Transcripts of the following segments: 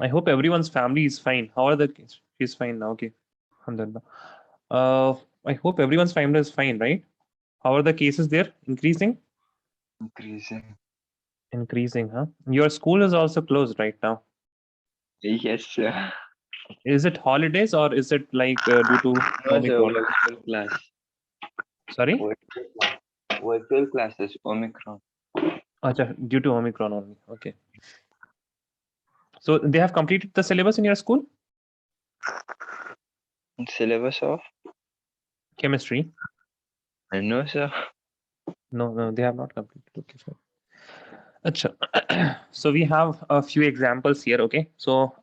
I hope everyone's family is fine. How are the kids? She's fine now. Okay. Alhamdulillah. I hope everyone's family is fine, right? How are the cases there? Increasing? Increasing. Increasing, huh? Your school is also closed right now. Yes, sir. Is it holidays or is it like due to No, sir. Omicron? Virtual class. Sorry? Virtual class. Virtual classes. Omicron. Acha, due to Omicron only. Okay. So they have completed the syllabus in your school? Syllabus of? Chemistry? No, sir. No, they have not completed. Okay, fine. Acha. So we have a few examples here. Okay. So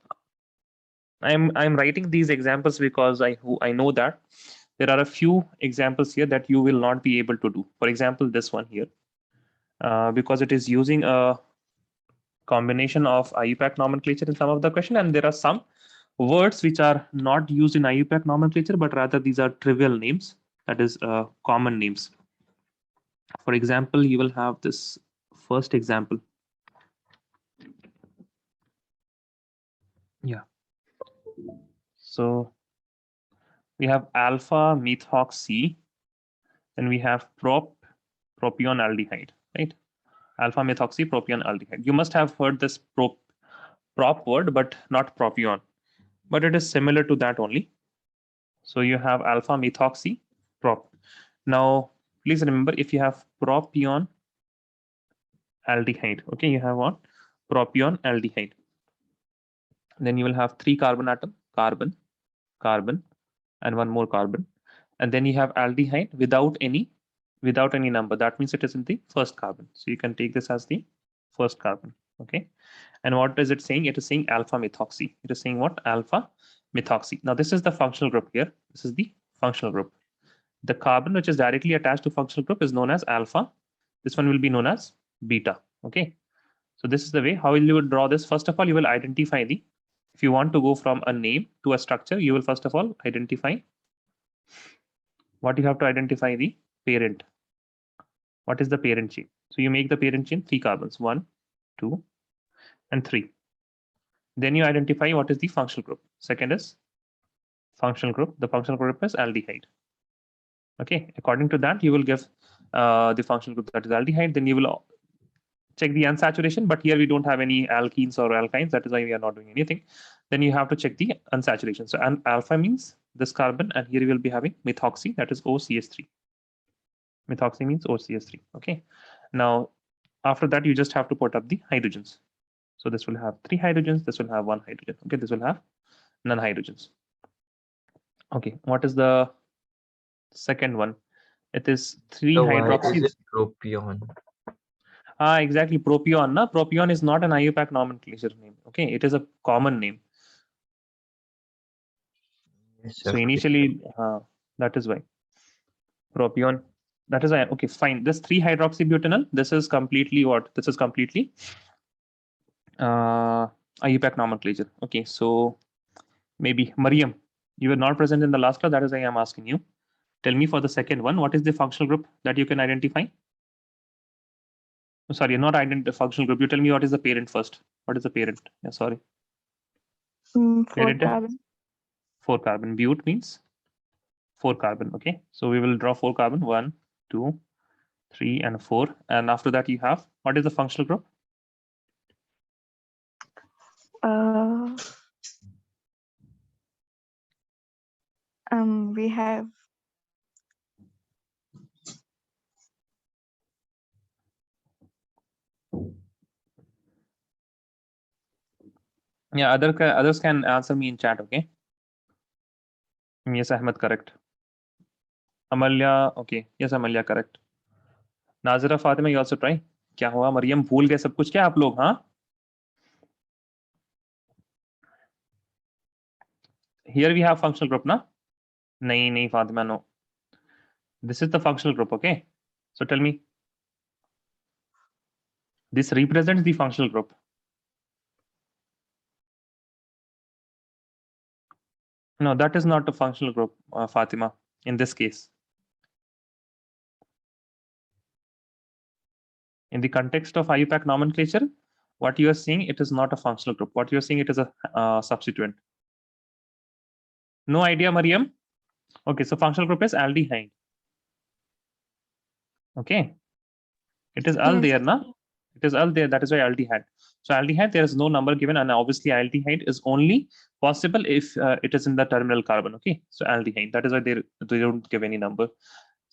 I'm writing these examples because I know that there are a few examples here that you will not be able to do. For example, this one here, because it is using a combination of IUPAC nomenclature in some of the question, and there are some words which are not used in IUPAC nomenclature, but rather these are trivial names, that is common names. For example, you will have this first example. Yeah. So we have alpha methoxy, then we have propion aldehyde, right? Alpha methoxy propion aldehyde. You must have heard this prop word, but not propion, but it is similar to that only. So you have alpha methoxy prop. Now, please remember, if you have propion aldehyde, okay, you have what? Propion aldehyde. Then you will have 3 carbon atom, carbon, carbon, and one more carbon. And then you have aldehyde without any number. That means it is in the first carbon. So you can take this as the first carbon. Okay. And what is it saying? It is saying alpha methoxy. It is saying what? Alpha methoxy. Now this is the functional group here. This is the functional group. The carbon which is directly attached to functional group is known as alpha. This one will be known as beta. Okay. So this is the way. How will you draw this? First of all, you will identify the, if you want to go from a name to a structure, you will first of all identify what you have to identify the parent. What is the parent chain? So you make the parent chain 3 carbons, 1, 2, and 3. Then you identify what is the functional group. Second is functional group. The functional group is aldehyde. Okay, according to that, you will give the functional group that is aldehyde. Then you will check the unsaturation, but here we don't have any alkenes or alkynes. That is why we are not doing anything. Then you have to check the unsaturation. So alpha means this carbon, and here you will be having methoxy, that is OCS3. Methoxy means OCS3. Okay. Now, after that, you just have to put up the hydrogens. So this will have 3 hydrogens. This will have 1 hydrogen. Okay. This will have none hydrogens. Okay. What is the second one? It is 3 So why hydroxy. is it propion? Exactly. Propion. Na? Propion is not an IUPAC nomenclature name. Okay. It is a common name. Yes, So sir. initially, that is why. Propion. That is why. Okay, fine. This 3 hydroxybutanol. This is completely what? This is completely IUPAC nomenclature. Okay, so maybe Mariam, you were not present in the last class. That is why I'm asking you. Tell me for the second one, what is the functional group that you can identify? Oh, sorry, not identify functional group. You tell me what is the parent first. What is the parent? Yeah, sorry. 4 Parent carbon. 4 carbon. Bute means 4 carbon. Okay, so we will draw 4 carbon. 1, 2, 3, and 4. And after that, you have what is the functional group? We have Yeah, others can answer me in chat. Okay. Yes, Ahmed, correct. Amalya, okay. Yes, Amalya, correct. Nazira, Fatima, you also try. क्या हुआ मरियम भूल गए सब कुछ क्या आप लोग हाँ here we have functional group ना नहीं Fatima, no. This is the functional group. Okay, so tell me, this represents the functional group. No, that is not a functional group, Fatima, in this case. In the context of IUPAC nomenclature, what you are seeing, it is not a functional group. What you are seeing, it is a substituent. No idea, Mariam? Okay, so functional group is aldehyde. Okay, it is al Yes. there, na? It is al there. That is why aldehyde. So aldehyde, there is no number given, and obviously aldehyde is only possible if it is in the terminal carbon. Okay, so aldehyde. That is why they don't give any number.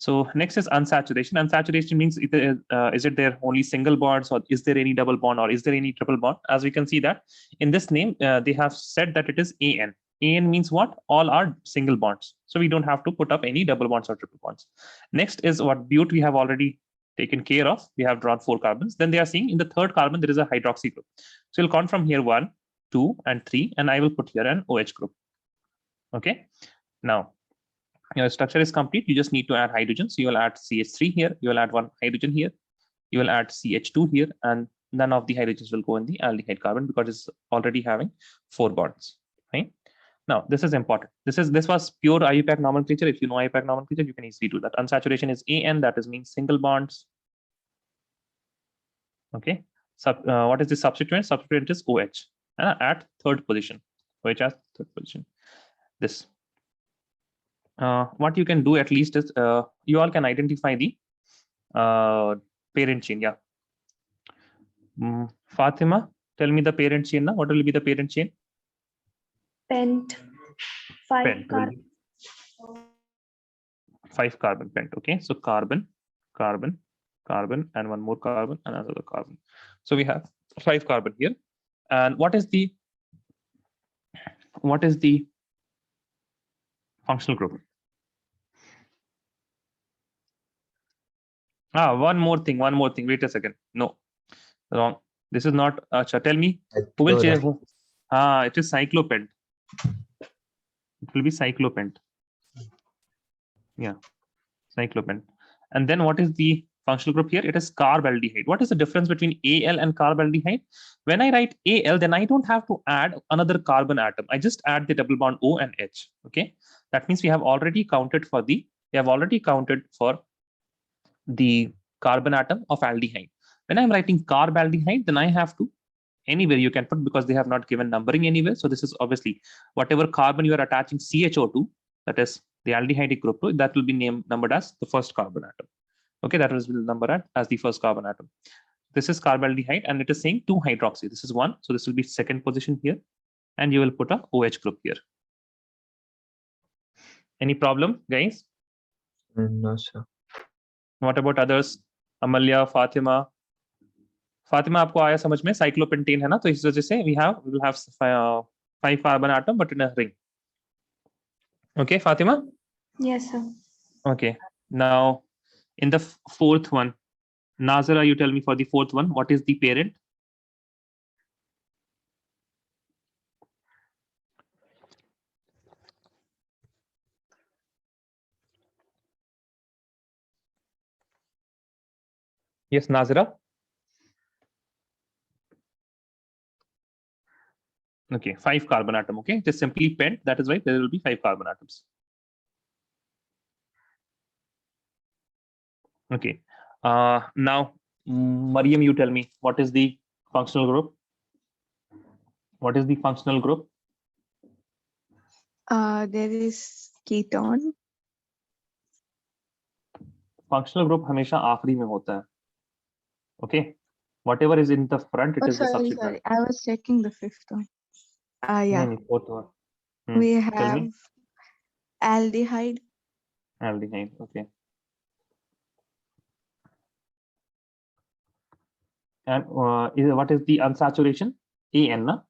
So next is unsaturation. Unsaturation means is it there only single bonds, or is there any double bond, or is there any triple bond? As we can see that in this name, they have said that it is AN. AN means what? All are single bonds. So we don't have to put up any double bonds or triple bonds. Next is what but we have already taken care of. We have drawn 4 carbons. Then they are saying in the third carbon, there is a hydroxy group. So we'll count from here 1, 2, and 3, and I will put here an OH group. Okay. Now, your structure is complete. You just need to add hydrogen. So you will add CH3 here. You will add 1 hydrogen here. You will add CH2 here, and none of the hydrogens will go in the aldehyde carbon because it's already having 4 bonds. Right. Now, this is important. This was pure IUPAC nomenclature. If you know IUPAC nomenclature, you can easily do that. Unsaturation is AN. That is means single bonds. Okay. What is the substituent? Substituent is OH at third position. OH at third position. This. What you can do at least is you all can identify the parent chain. Yeah. Fatima, tell me the parent chain now. What will be the parent chain? Pent. 5 Pent. carbon. 5 carbon pent. Okay. So carbon, carbon, carbon, and 1 more carbon, and another carbon. So we have 5 carbon here. And what is the functional group? One more thing. Wait a second. No, wrong. This is not. Tell me who will change. It is cyclopent. It will be cyclopent. Yeah, cyclopent. And then what is the functional group here? It is carbaldehyde. What is the difference between Al and carbaldehyde? When I write Al, then I don't have to add another carbon atom. I just add the double bond O and H. Okay, that means we have already counted for the carbon atom of aldehyde. When I'm writing carbaldehyde, then I have to anywhere you can put, because they have not given numbering anywhere. So this is obviously whatever carbon you are attaching CHO to, that is the aldehydic group to, that will be numbered as the first carbon atom. Okay, that will be numbered as the first carbon atom. This is carbaldehyde, and it is saying 2 hydroxy. This is 1, so this will be second position here, and you will put a OH group here. Any problem, guys? No, sir. What about others? Amalya, Fatima. Fatima आपको आया समझ में? Cyclopentane है ना, तो इस वजह से we will have 5 carbon atom but in a ring. Okay, Fatima? Yes, sir. Okay. Now, in the fourth one, Nazara, you tell me for the fourth one, what is the parent? Yes, Nazara. Okay, 5 carbon atom. Okay, just simply pent. That is why there will be 5 carbon atoms. Okay. Now, Mariam, you tell me what is the functional group? What is the functional group? There is ketone. Functional group हमेशा आखिरी में होता है. Okay. Whatever is in the front, it is the substituent. Sorry. I was checking the fifth one. Yeah. No, fourth one. We Tell have me. aldehyde. Aldehyde. Okay. And what is the unsaturation? AN. Na?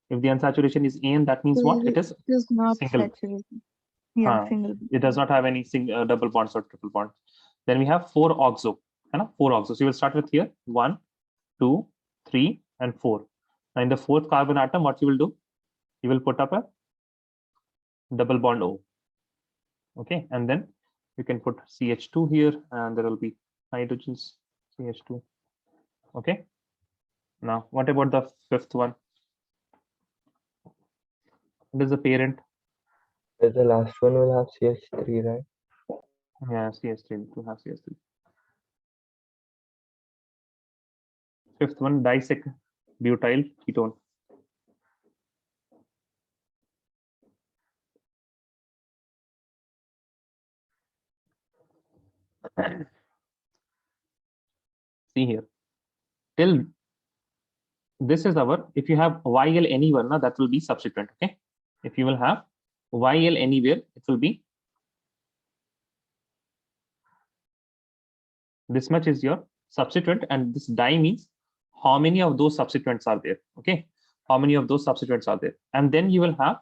If the unsaturation is AN, that means what? It is not single. saturated. Yeah, single. It does not have any double bonds or triple bonds. Then we have 4 oxo. 4 oxo. So you will start with here 1, 2, 3, and 4. Now in the fourth carbon atom, what you will do? You will put up a double bond O. Okay, and then you can put CH2 here, and there will be hydrogens, CH2. Okay. Now, what about the fifth one? What is the parent? The last one will have CH3, right? Yeah, CH3 to have CH3. Fifth one, butyl ketone. See here, till this is our, if you have YL anywhere, now that will be substituent. Okay, if you will have YL anywhere, it will be this much is your substituent, and this di means how many of those substituents are there. Okay, how many of those substituents are there, and then you will have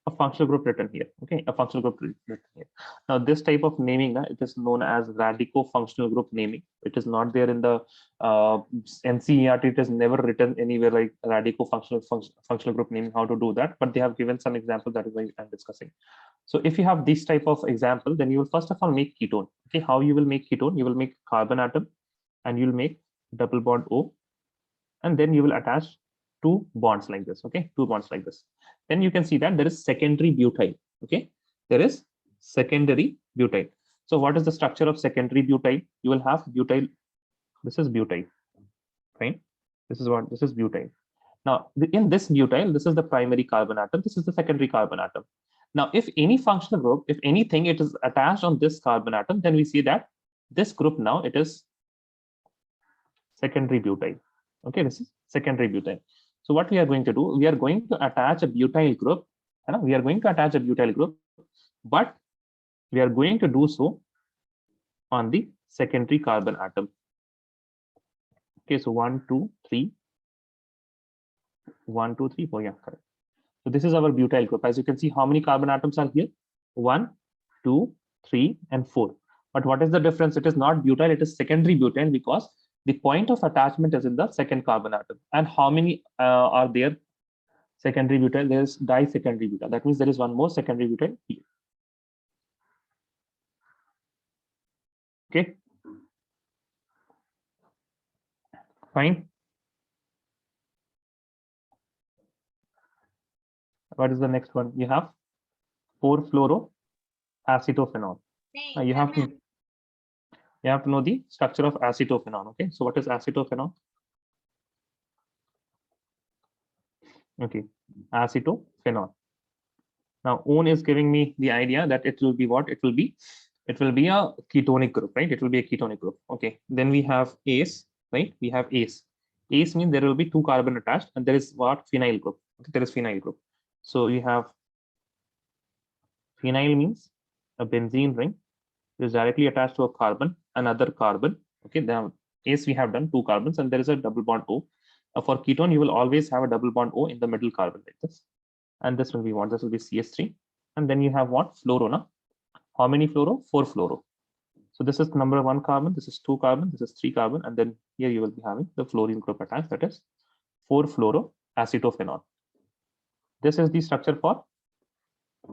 a functional group written here. Okay, a functional group written here. Now this type of naming, it is known as radico-functional group naming. It is not there in the NCERT. It is never written anywhere like radico-functional group naming, how to do that, but they have given some examples. That is why I'm discussing. So if you have this type of example, then you will first of all make ketone. Okay, how you will make ketone? You will make carbon atom, and you will make double bond O, and then you will attach 2 bonds like this. Okay, 2 bonds like this. Then you can see that there is secondary butyl. Okay, there is secondary butyl. So what is the structure of secondary butyl? You will have butyl. This is butyl, right? This is what, this is butyl. Now in this butyl, this is the primary carbon atom. This is the secondary carbon atom. Now if any functional group, if anything, it is attached on this carbon atom, then we see that this group now it is secondary butyl. Okay, this is secondary butyl. So what we are going to do, we are going to attach a butyl group. We are going to attach a butyl group, but we are going to do so on the secondary carbon atom. Okay, so 1, 2, 3. 1, 2, 3, 4. Yeah, correct. So this is our butyl group. As you can see, how many carbon atoms are here? 1, 2, 3, and 4. But what is the difference? It is not butyl, it is secondary butyl, because the point of attachment is in the second carbon atom. And how many are there? Secondary butyl, there is disecondary butyl. That means there is one more secondary butyl here. Okay, fine. What is the next one? You have 4-fluoroacetophenol. You have to know the structure of acetophenol. Okay, so what is acetophenol? Okay, acetophenol. Now ON is giving me the idea that it will be what? It will be a ketonic group, right? It will be a ketonic group. Okay, then we have ACE, right? We have ACE. ACE means there will be 2 carbon attached, and there is what? Phenyl group. Okay, there is phenyl group. So you have phenyl means a benzene ring is directly attached to a carbon, another carbon. Okay, then ACE we have done 2 carbons, and there is a double bond O. For ketone, you will always have a double bond O in the middle carbon like this. And this will be what? This will be CH3. And then you have what? Fluoro. Now, how many fluoro? 4 fluoro. So this is number 1 carbon, this is 2 carbon, this is 3 carbon, and then here you will be having the fluorine group attached, that is 4-fluoroacetophenol. This is the structure for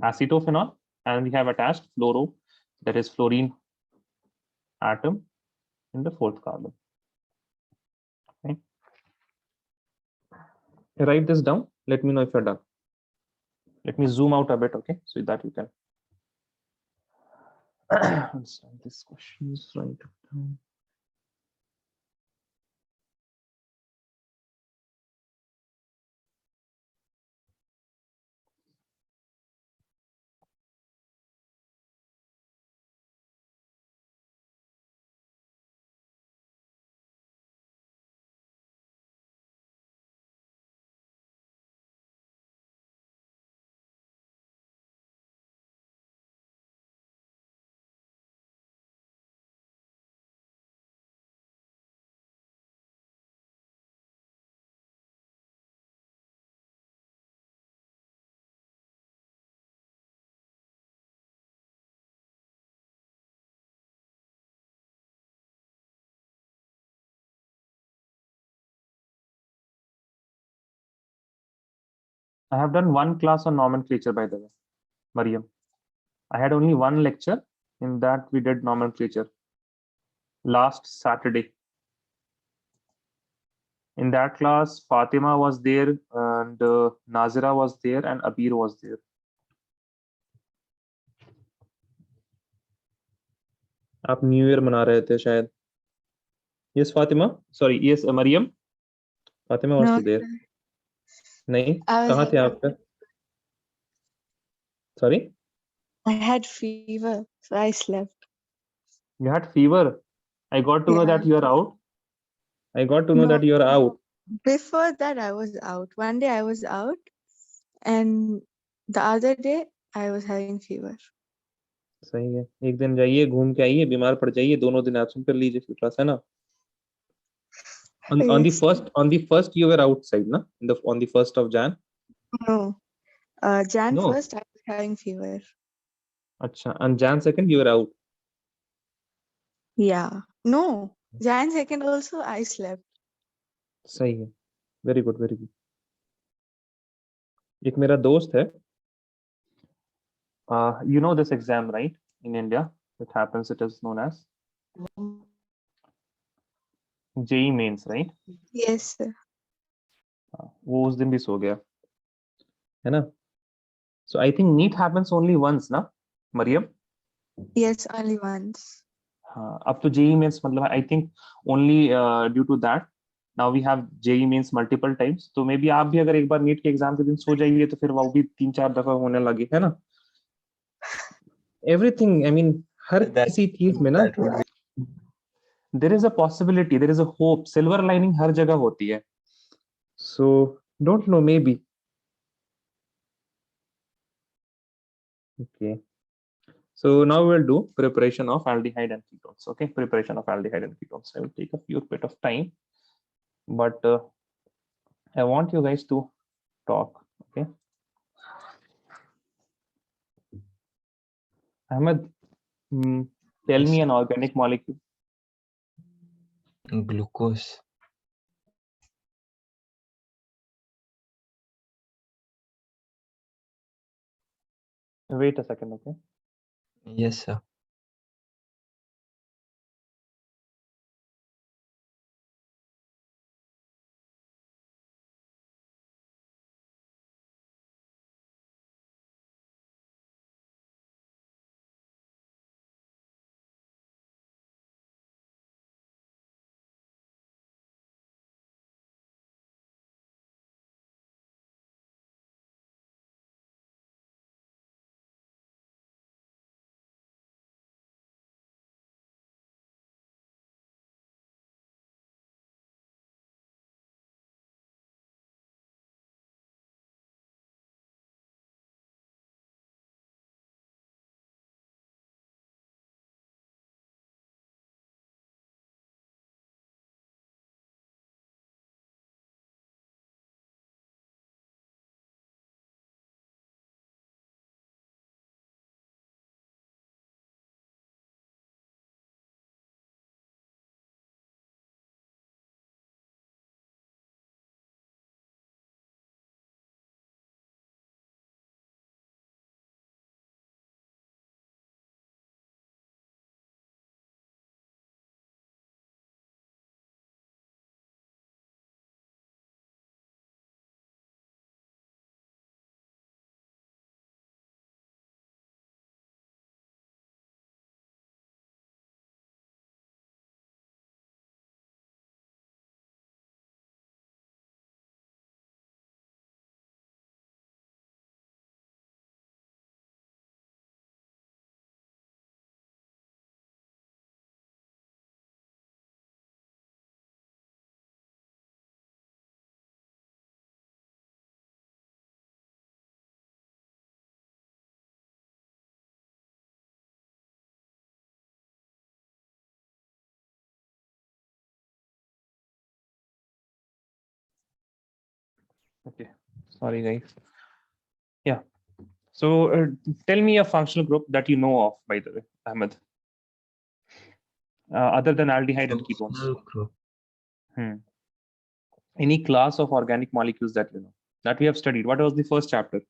acetophenol, and we have attached fluoro, that is fluorine atom in the 4th carbon. Okay. Write this down. Let me know if you're done. Let me zoom out a bit, okay, so that you can understand these questions. Write it down. I have done 1 class on nomenclature, by the way, Mariam. I had only 1 lecture. In that we did nomenclature last Saturday. In that class, Fatima was there, and Nazira was there, and Abir was there. आप new year मना रहे थे शायद. Yes, Fatima. Sorry, yes, Mariam. Fatima was No, there? sir. नहीं, I was कहाँ थे having- आप फिर? Sorry, I had fever, so I slept. you had fever. I got to know Yeah. that you are out. I got to know No. that you are out. Before that, I was out. One day I was out, and the other day I was having fever. सही है, एक दिन जाइए, घूम के आइए, बीमार पड़ जाइए, दोनों दिन एब्सेंट कर लीजिए फिर क्लास, है ना? On the Yes. first you were outside, na? On the 1st of Jan. No. Jan No. 1st, I was having fever. अच्छा, on Jan 2nd you were out. Yeah. No. Jan 2nd also I slept. सही है, very good very good. एक मेरा दोस्त है, you know this exam right, in India it happens, it is known as JEE mains, right? Yes, sir. वो उस दिन भी सो गया, है ना? So I think NEET happens only once, ना मरियम? Yes, only once. हाँ, अब तो JEE mains मतलब I think only due to that now we have JEE mains multiple times, तो मे बी आप भी अगर एक बार NEET के एग्जाम के दिन सो जाइए तो फिर वो भी 3-4 दफा होने लगी, है ना? Everything, I mean, हर किसी चीज में ना there is a possibility, there is a hope, silver lining हर जगह होती है, so don't know, maybe. Okay, so now we'll do preparation of aldehyde and ketones. Okay, preparation of aldehyde and ketones. I will take a few bit of time, but I want you guys to talk. Okay, Ahmed, tell me an organic molecule. Glucose. Wait a second. Okay, Yes, sir. okay, sorry guys. Yeah, so tell me a functional group that you know of, by the way, Ahmed, other than aldehyde and ketones. Functional group. Any class of organic molecules that you know, that we have studied. What was the first chapter?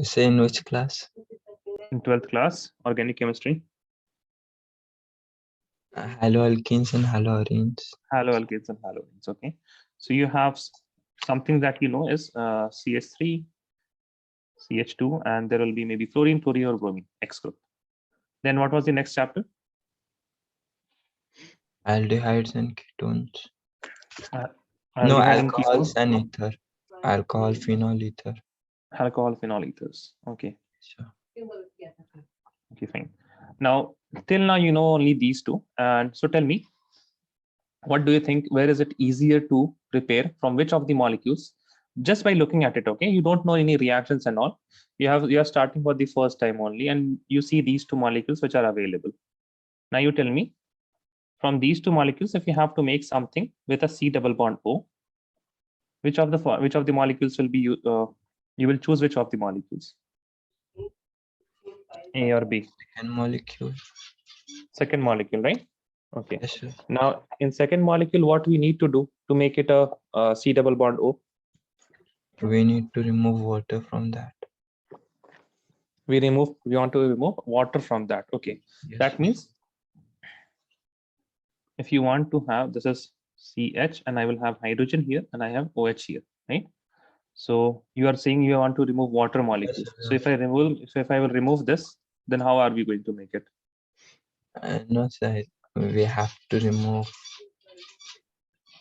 Say in which class? In 12th class, organic chemistry. Haloalkenes and haloarenes. Haloalkanes and haloarenes. Okay, so you have something that you know is CH3, CH2, and there will be maybe fluorine, or bromine, X group. Then what was the next chapter? Aldehydes and ketones. No, Aldehyde and alcohols ketone, and ether. Alcohol, phenol, ether. alcohol, phenol ethers. Okay. Sure. Okay, fine. Now, till now, you know only these two. And so tell me, what do you think? Where is it easier to prepare from which of the molecules? Just by looking at it, okay? You don't know any reactions and all. You are starting for the first time only, and you see these two molecules which are available. Now you tell me, from these two molecules, if you have to make something with a C double bond O, which of the molecules will be you will choose which of the molecules? A or B? Second molecule. Second molecule, right? Okay. Yes, sir. Now, in second molecule, what we need to do to make it a C double bond O? We need to remove water from that. We want to remove water from that. Okay. Yes, That sir. means if you want to have, this is CH and I will have hydrogen here and I have OH here, right? So you are saying you want to remove water molecules. sir. So if I will remove this, then how are we going to make it? No, sir. We have to remove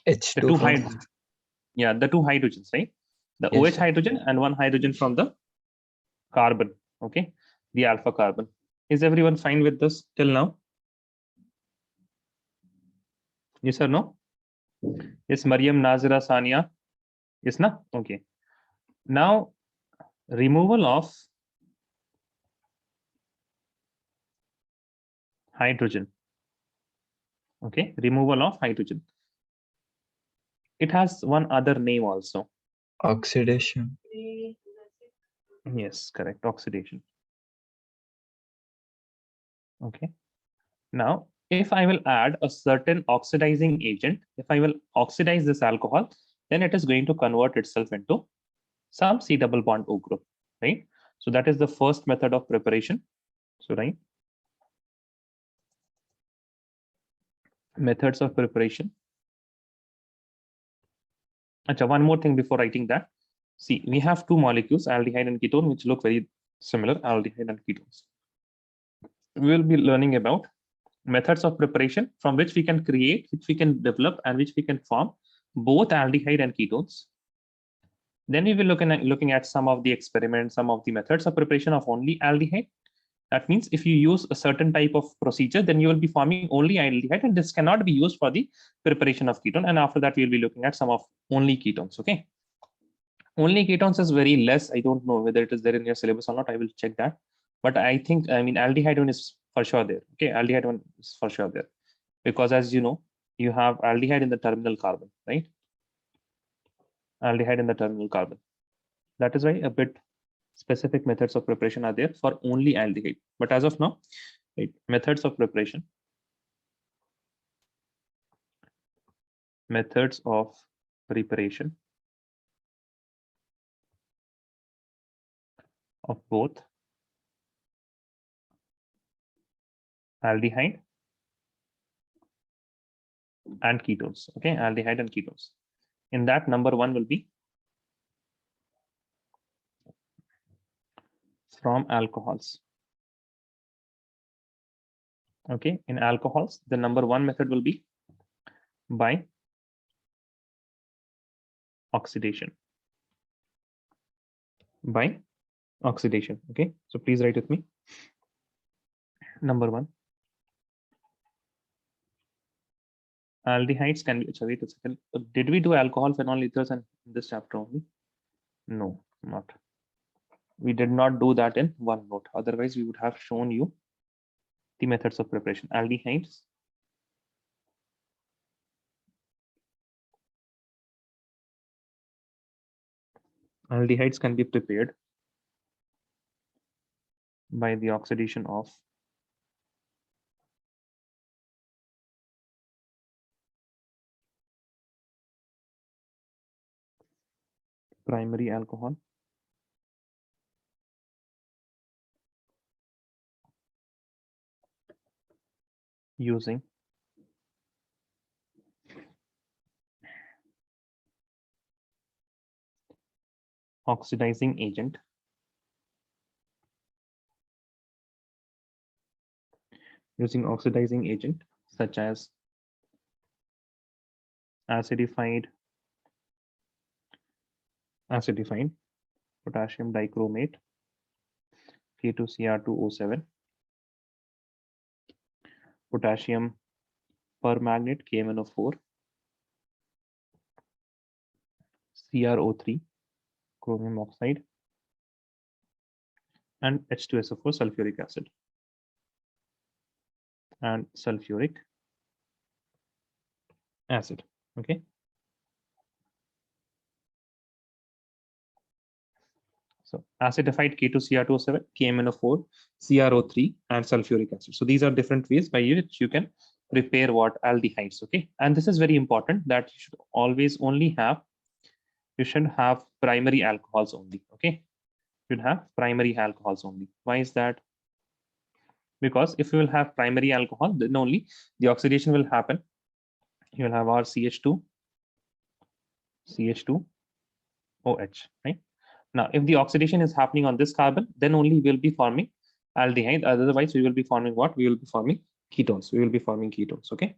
H2 The two from the two hydrogens, right? The Yes, OH sir. hydrogen and one hydrogen from the carbon, okay? The alpha carbon. Is everyone fine with this till now? Yes or no? Yes, Mariam, Nazira, Sania. Yes, na? Okay. Now, removal of hydrogen. Okay, removal of hydrogen. It has one other name also. Oxidation. Yes, correct. Oxidation. Okay. Now, if I will add a certain oxidizing agent, if I will oxidize this alcohol, then it is going to convert itself into some C double bond O group, right? So that is the first method of preparation. So, right. Methods of preparation. Achha, one more thing before writing that. See, we have two molecules, aldehyde and ketone, which look very similar, aldehyde and ketones. We will be learning about methods of preparation from which we can create, which we can develop, and which we can form both aldehyde and ketones. Then we will looking at some of the experiments, some of the methods of preparation of only aldehyde. That means if you use a certain type of procedure, then you will be forming only aldehyde, and this cannot be used for the preparation of ketone. And after that, we will be looking at some of only ketones. Okay. Only ketones is very less. I don't know whether it is there in your syllabus or not. I will check that. But I think, I mean, aldehyde one is for sure there. Okay, aldehyde one is for sure there. Because as you know, you have aldehyde in the terminal carbon, right? Aldehyde in the terminal carbon. That is why a bit specific methods of preparation are there for only aldehyde. But as of now, right, methods of preparation. Methods of preparation of both aldehyde and ketones. Okay, aldehyde and ketones. In that, number one will be from alcohols. Okay, in alcohols, the number one method will be by oxidation. By oxidation. Okay, so please write with me. Number one. Aldehydes can be, wait a second. Did we do alcohol, phenol, ethers in this chapter only? No, not. We did not do that in one note. Otherwise, we would have shown you the methods of preparation. Aldehydes. Aldehydes can be prepared by the oxidation of primary alcohol using oxidizing agent such as acidified potassium dichromate, K2Cr2O7, potassium permanganate, KMnO4, CrO3, chromium oxide, and H2SO4, sulfuric acid, and sulfuric acid. Okay. So acidified K2Cr2O7, KMnO4, CrO3, and sulfuric acid. So these are different ways by which you can prepare what aldehydes. Okay. And this is very important that you should always only have, you should have primary alcohols only. Okay. You should have primary alcohols only. Why is that? Because if you will have primary alcohol, then only the oxidation will happen. You will have our CH2, OH, right? Now, if the oxidation is happening on this carbon, then only we will be forming aldehyde. Otherwise, we will be forming what? We will be forming ketones. We will be forming ketones. Okay.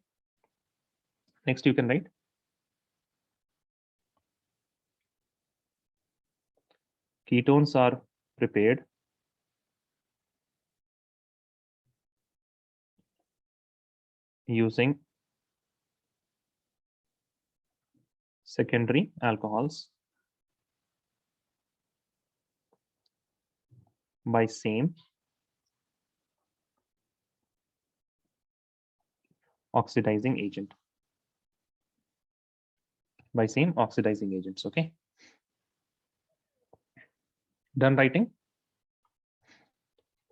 Next, you can write. Ketones are prepared using secondary alcohols by same oxidizing agent. By same oxidizing agents. Okay. Done writing?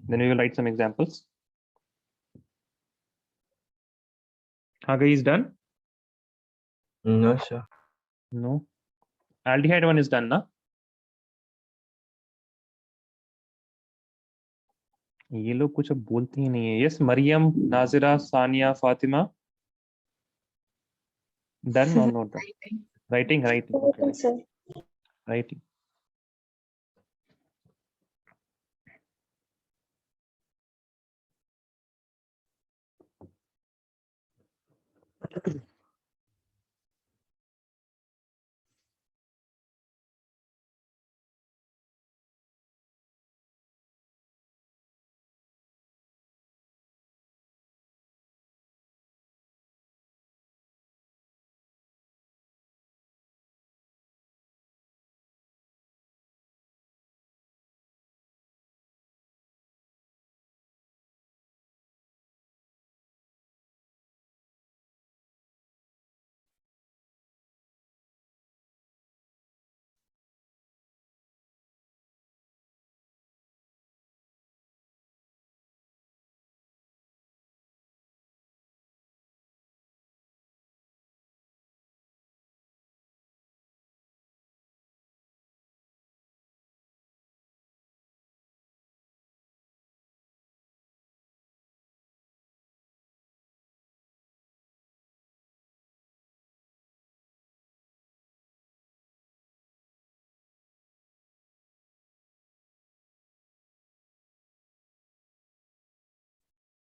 Then we will write some examples. Haga is done? No, sir. No. Aldehyde one is done, na? ये लोग कुछ अब बोलते ही नहीं है. Yes, Mariam, Nazira, Sania, Fatima. Done or not done? Writing. Okay. Yes, sir. Writing.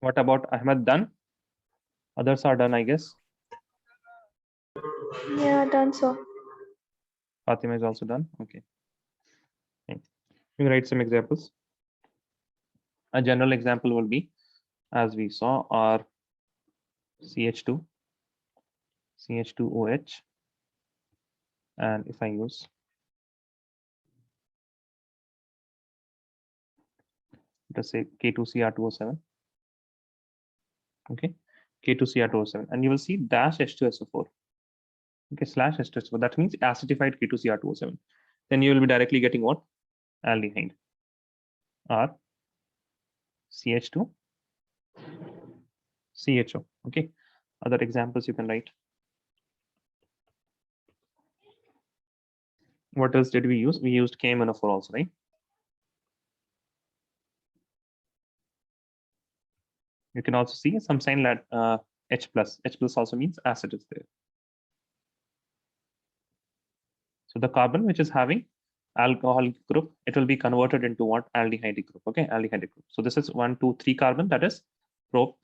What about Ahmed? Done? Others are done, I guess. Yeah, done, sir. Fatima is also done. Okay. We write some examples. A general example will be, as we saw, our CH2, CH2OH, and if I use let us say K2Cr2O7, okay, K2Cr2O7, and you will see dash H2SO4, okay, slash H2SO4. That means acidified K2Cr2O7. Then you will be directly getting what? Aldehyde, or CH2 CHO. Okay. Other examples you can write. What else did we use? We used KMnO4 also, right? You can also see some sign that H plus. H plus also means acid is there. So the carbon which is having alcoholic group, it will be converted into what? Aldehyde group. Okay, aldehyde group. So this is 1, 2, 3 carbon, that is propanol,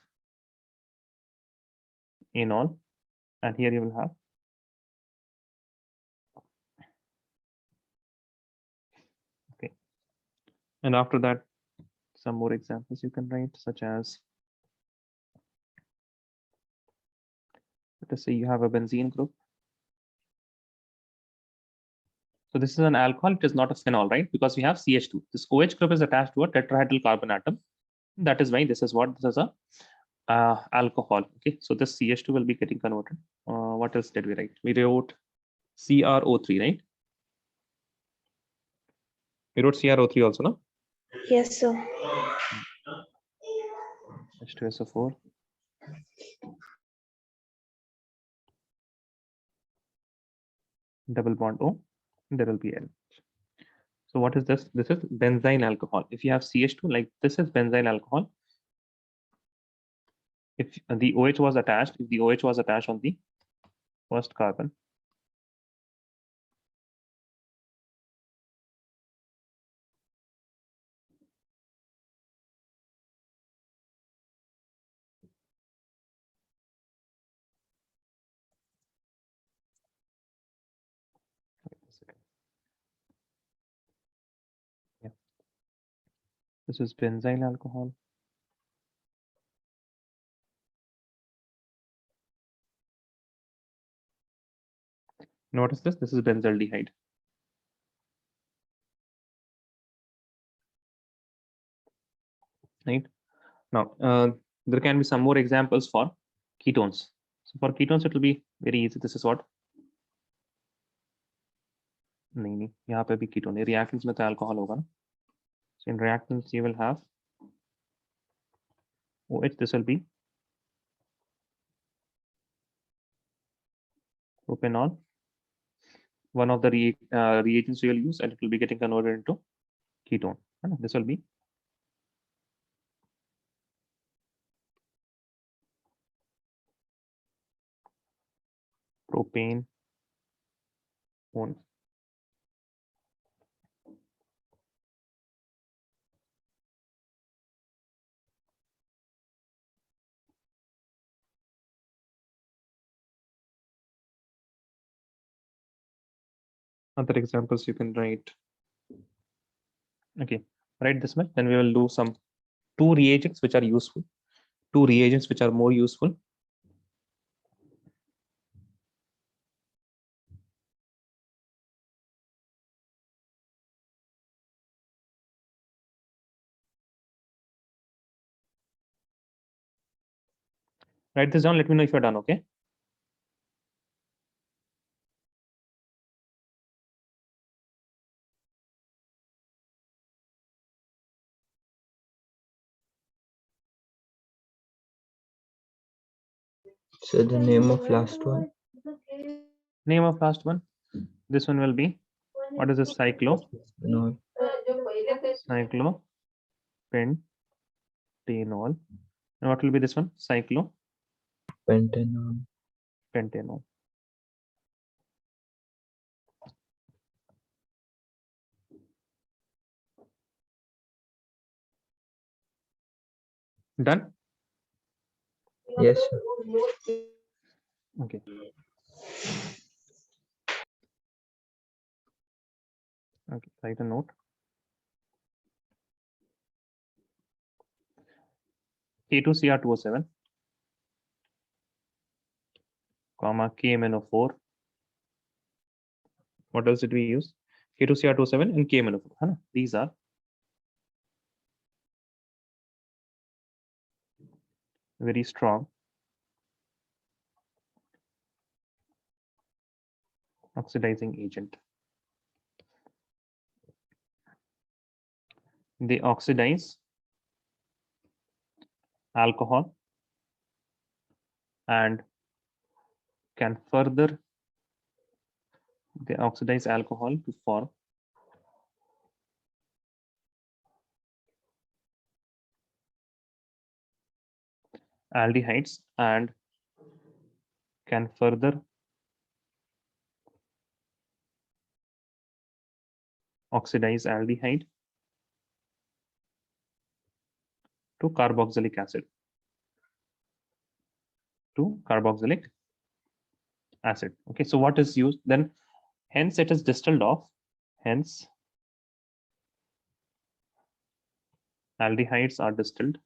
and here you will have And after that, some more examples you can write, such as, let us say you have a benzene group. So this is an alcohol, it is not a phenol, right? Because we have CH2. This OH group is attached to a tetrahedral carbon atom. That is why this is what, this is a alcohol. Okay, so this CH2 will be getting converted. What else did we write? We wrote CrO3, right? We wrote CrO3 also, no? Yes, sir. H2SO4. Double bond O, there will be L. So what is this? This is benzyl alcohol. If you have CH2, like this is benzyl alcohol. If the OH was attached, if the OH was attached on the first carbon, yeah, this is benzyl alcohol. And what is this? This is benzaldehyde. Right now, there can be some more examples for ketones. So for ketones, it will be very easy. This is what? नहीं, यहाँ पे भी ketone है. Reactants में तो alcohol होगा ना. So in reactants, you will have OH. This will be propanol. One of the reagents you will use, and it will be getting converted into ketone. This will be propane one. Other examples you can write. Okay, write this much. Then we will do some two reagents which are useful. Two reagents which are more useful. Write this down. Let me know if you're done. Okay. So the name of last one? Name of last one. This one will be, what is this? Cyclo. No. Cyclopentanol. And what will be this one? Cyclopentanol. Pentanol. Done? Yes, sir. Okay. Okay, write a note. K2Cr2O7, comma KMNO4. What else did we use? K2Cr2O7 and KMNO4. These are very strong oxidizing agent. They oxidize alcohol and can further, they oxidize alcohol to form aldehydes and can further oxidize aldehyde to carboxylic acid. Okay, so what is used then? Hence it is distilled off. Hence Aldehydes are distilled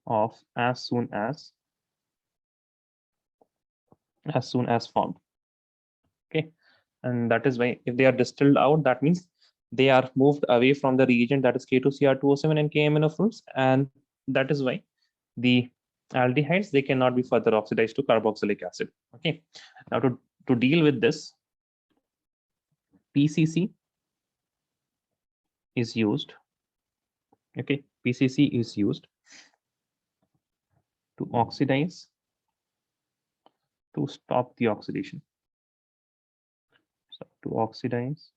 off as soon as formed. Okay, and that is why if they are distilled out, that means they are moved away from the reagent, that is K2Cr2O7 and K-aminofluorides, and that is why the aldehydes, they cannot be further oxidized to carboxylic acid. Okay, now to deal with this, PCC is used. Okay, PCC is used to oxidize, to stop the oxidation. So to oxidize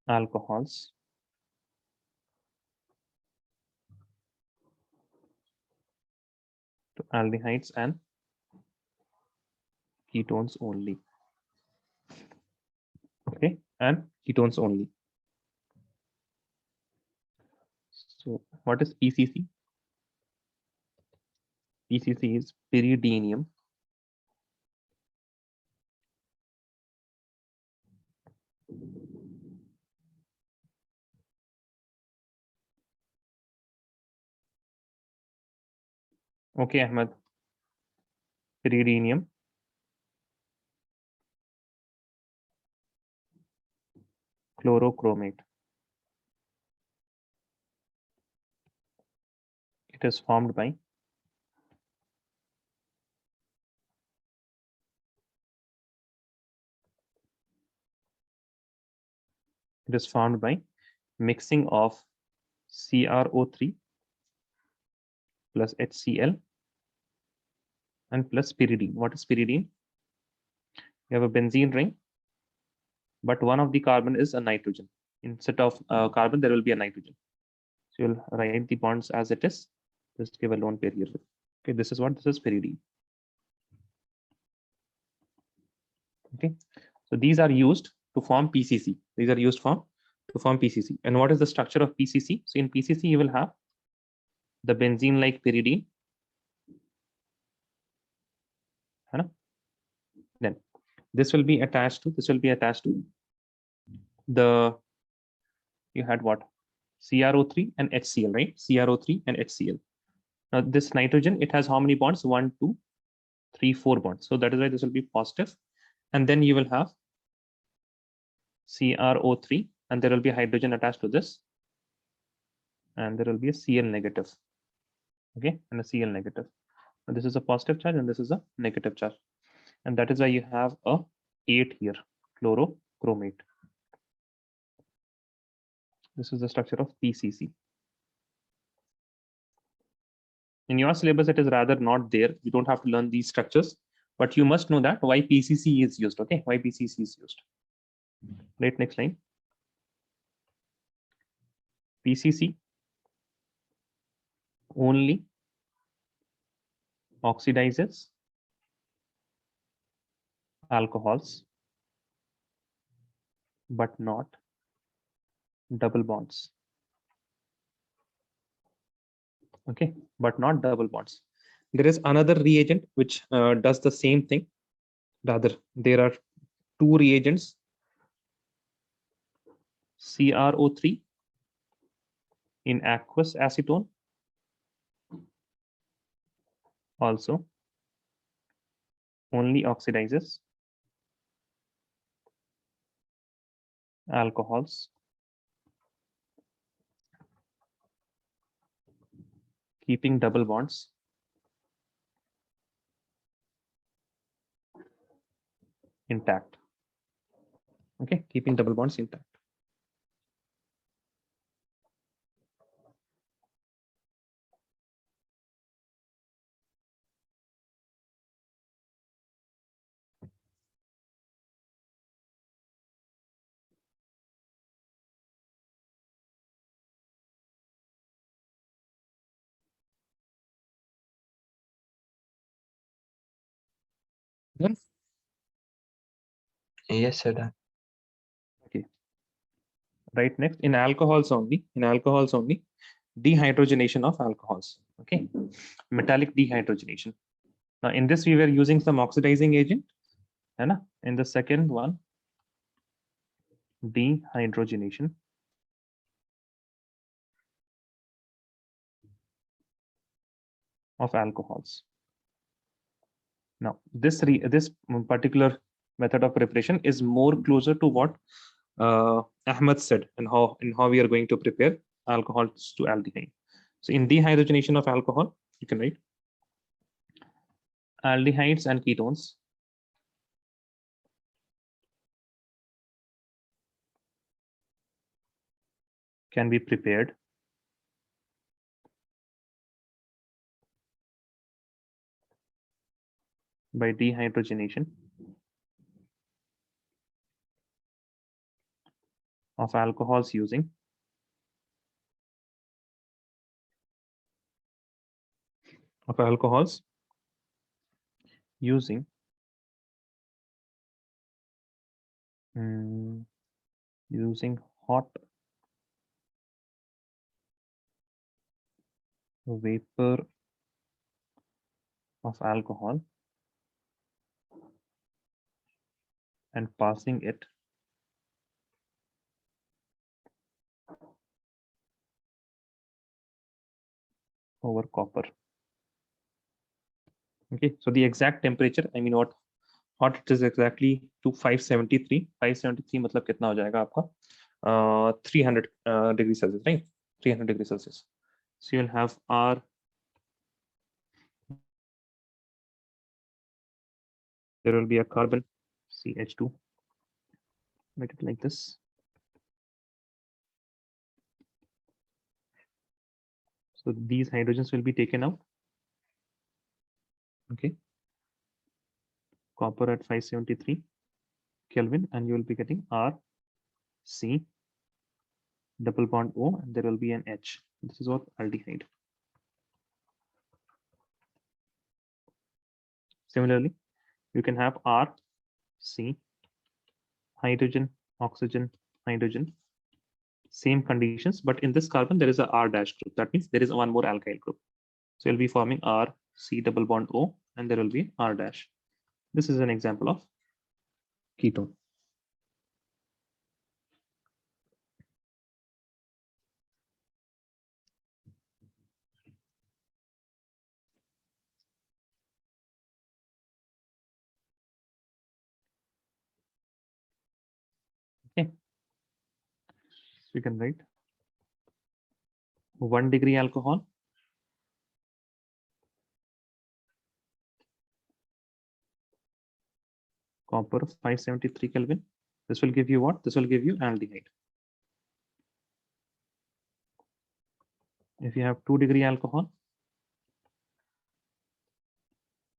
alcohols to aldehydes and ketones only. Okay, and ketones only. So what is PCC? PCC is pyridinium Okay, Ahmed. Pyridinium chlorochromate. It is formed by mixing of CrO3 plus HCl and plus pyridine. What is pyridine? You have a benzene ring, but one of the carbon is a nitrogen. Instead of carbon, there will be a nitrogen. So you'll write the bonds as it is. Just give a lone pair here. Okay, this is pyridine. Okay, so these are used to form PCC. These are used to form PCC. And what is the structure of PCC? So in PCC, you will have the benzene-like pyridine. Then this will be attached to the, you had what? CrO3 and HCl, right? CrO3 and HCl. Now this nitrogen, it has how many bonds? 1, 2, 3, 4 bonds. So that is why this will be positive. And then you will have CrO3, and there will be hydrogen attached to this. And there will be a Cl negative. Okay, and a Cl negative. Now this is a positive charge and this is a negative charge. And that is why you have a 8 here, chlorochromate. This is the structure of PCC. In your syllabus, it is rather not there. You don't have to learn these structures, but you must know that why PCC is used. Okay, why PCC is used. Right, next line. PCC only oxidizes alcohols, but not double bonds. Okay, but not double bonds. There is another reagent which does the same thing. Rather, there are two reagents, CrO3 in aqueous acetone, also only oxidizes alcohols, keeping double bonds intact. Okay, keeping double bonds intact. Done? Yes, sir. Done. Okay. Right, next, in alcohols only, dehydrogenation of alcohols. Okay, metallic dehydrogenation. Now in this we were using some oxidizing agent, है ना? In the second one, dehydrogenation of alcohols. Now this particular method of preparation is more closer to what Ahmed said, and how we are going to prepare alcohols to aldehyde. So in dehydrogenation of alcohol, you can write aldehydes and ketones can be prepared by dehydrogenation of alcohols using using hot vapor of alcohol and passing it over copper. Okay, so the exact temperature, I mean what hot it is exactly to 573. 573 मतलब कितना हो जाएगा आपका 300 degrees Celsius, right? 300 degrees Celsius. So you'll have R, there will be a carbon, CH2, make it like this. So these hydrogens will be taken out. Okay, copper at 573 Kelvin, and you will be getting R, C, double bond O, and there will be an H. This is what aldehyde. Similarly, you can have R, C, hydrogen, oxygen, hydrogen, same conditions, but in this carbon there is a R dash group. That means there is one more alkyl group. So you'll be forming R, C double bond O, and there will be R dash. This is an example of ketone. Okay, so you can write 1 degree alcohol, copper 573 Kelvin. This will give you what? This will give you aldehyde. If you have 2 degree alcohol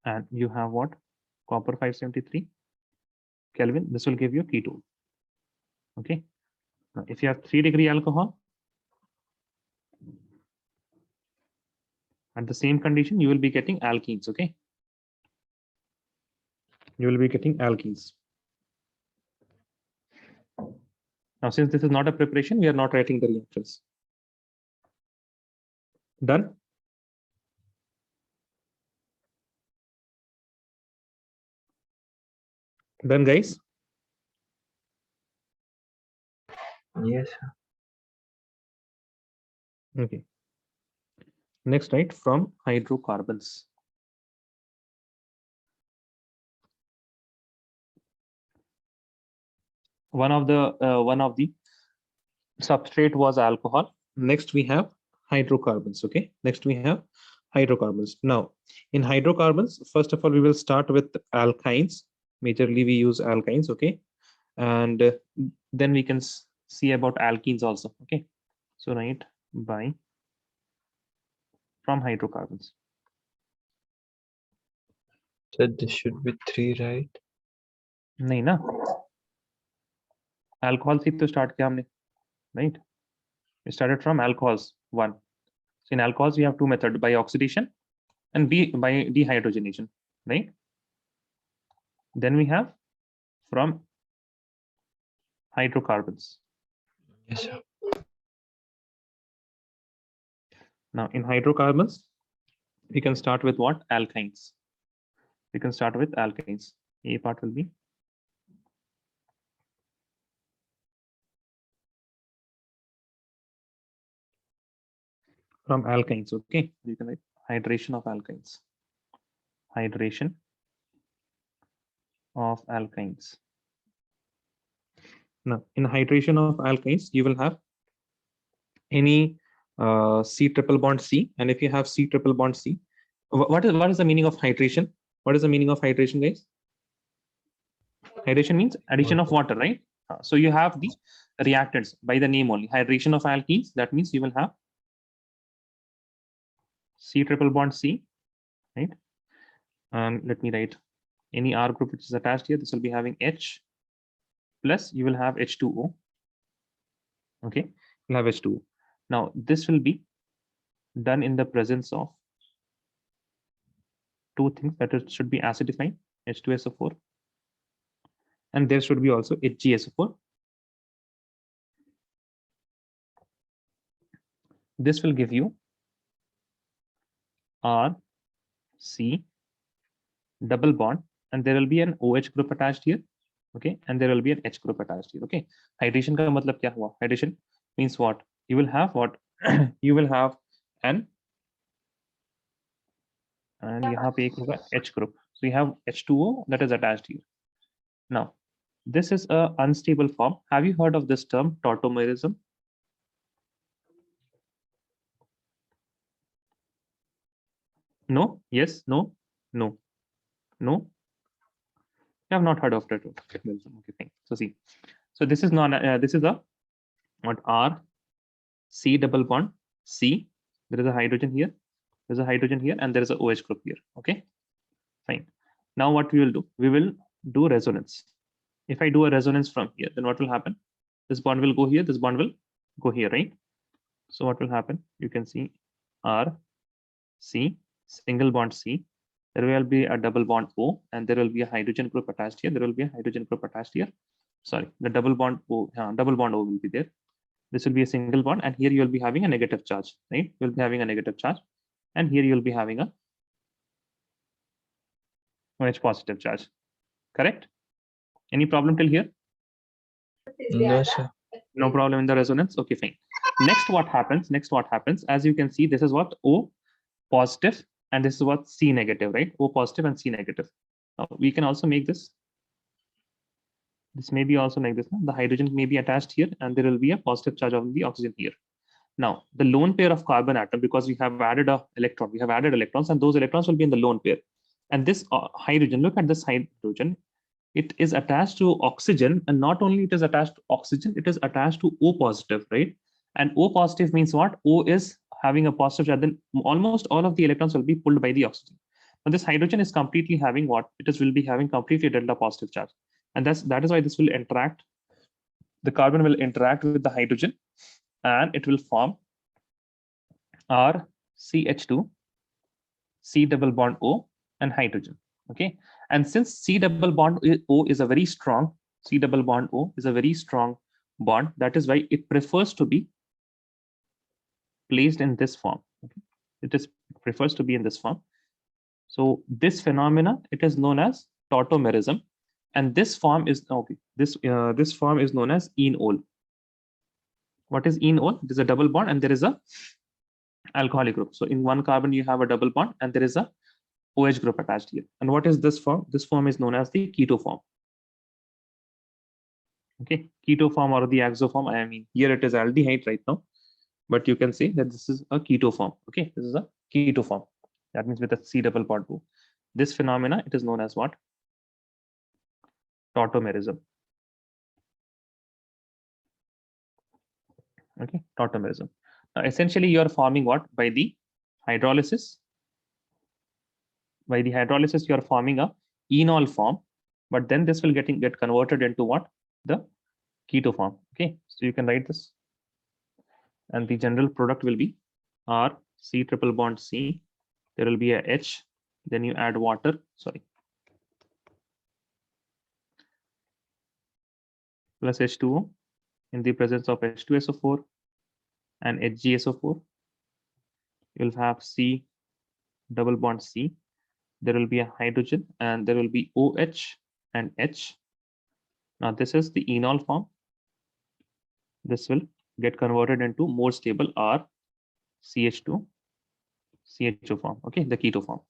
and you have what? Copper 573 Kelvin, this will give you ketone. Okay. Now, if you have 3 degree alcohol, at the same condition, you will be getting alkenes. Okay. You will be getting alkenes. Now, since this is not a preparation, we are not writing the reactions. Done? Done, guys? Yes, sir. Okay. Next, right, from hydrocarbons. One of the substrate was alcohol. Next, we have hydrocarbons. Okay. Next, we have hydrocarbons. Now, in hydrocarbons, first of all, we will start with alkynes. Majorly, we use alkynes. Okay. And then we can see about alkenes also. Okay. So, write by from hydrocarbons. So this should be 3, right? नहीं ना, alcohol से तो start किया हमने, right? We started from alcohols 1. So in alcohols we have 2 methods, by oxidation and by dehydrogenation, right? Then we have from hydrocarbons. Yes, sir. Now in hydrocarbons, we can start with what? Alkynes. We can start with alkanes. A part will be from alkynes. Okay, you can write hydration of alkynes. Hydration of alkynes. Now, in hydration of alkynes, you will have any C triple bond C, and if you have C triple bond C, what is the meaning of hydration? What is the meaning of hydration, guys? Hydration means addition of water, right? So you have the reactants by the name only. Hydration of alkenes, that means you will have C triple bond C, right? And let me write any R group which is attached here. This will be having H plus you will have H2O. Okay, you'll have H2O. Now this will be done in the presence of two things, that it should be acidified, H2SO4, and there should be also HgSO4. This will give you R, C, double bond, and there will be an OH group attached here. Okay, and there will be an H group attached here. Okay, hydration का मतलब क्या हुआ? Hydration means what? You will have what? You will have an and यहाँ पे एक होगा H group. So you have H2O that is attached here. Now, this is a unstable form. Have you heard of this term, tautomerism? No? Yes? No? No? No? You have not heard of it. Okay, fine. So see, so this is not. This is a what R, C double bond C. There is a hydrogen here. There's a hydrogen here, and there is a OH group here. Okay, fine. Now what we will do? We will do resonance. If I do a resonance from here, then what will happen? This bond will go here. This bond will go here, right? So what will happen? You can see R, C, single bond C. There will be a double bond O, and there will be a hydrogen group attached here. There will be a hydrogen group attached here. Sorry, the double bond O, double bond O will be there. This will be a single bond, and here you will be having a negative charge, right? You'll be having a negative charge, and here you will be having a OH positive charge. Correct? Any problem till here? No, sir. No problem in the resonance. Okay, fine. Next, what happens? Next, what happens? As you can see, this is what O positive, and this is what C negative, right? O positive and C negative. Now we can also make this. This may be also like this. The hydrogen may be attached here, and there will be a positive charge of the oxygen here. Now, the lone pair of carbon atom, because we have added an electron, we have added electrons, and those electrons will be in the lone pair. And this hydrogen, look at this hydrogen, it is attached to oxygen, and not only it is attached to oxygen, it is attached to O positive, right? And O positive means what? O is having a positive charge, then almost all of the electrons will be pulled by the oxygen. Now this hydrogen is completely having what? Will be having completely delta positive charge. And that is why this will interact. The carbon will interact with the hydrogen, and it will form RCH2, C double bond O, and hydrogen. Okay, and since C double bond O is a very strong, C double bond O is a very strong bond, that is why it prefers to be placed in this form. Okay? It prefers to be in this form. So this phenomena, it is known as tautomerism, and this form is this form is known as enol. What is enol? There's a double bond, and there is a alcoholic group. So in one carbon you have a double bond, and there is a OH group attached here. And what is this form? This form is known as the keto form. Okay, keto form or the axo form. I mean, here it is aldehyde right now, but you can say that this is a keto form. Okay, this is a keto form. That means with a C double bond O. This phenomena, it is known as what? Tautomerism. Okay, tautomerism. Now, essentially, you are forming what? By the hydrolysis. By the hydrolysis, you are forming a enol form, but then this will get converted into what? The keto form. Okay, so you can write this, and the general product will be R, C triple bond C. There will be a H, then you add water. Sorry. Plus H2O in the presence of H2SO4 and HgSO4. You'll have C double bond C. there will be a hydrogen, and there will be OH and H. Now this is the enol form. This will get converted into more stable R CH2 CHO form. Okay, the keto form.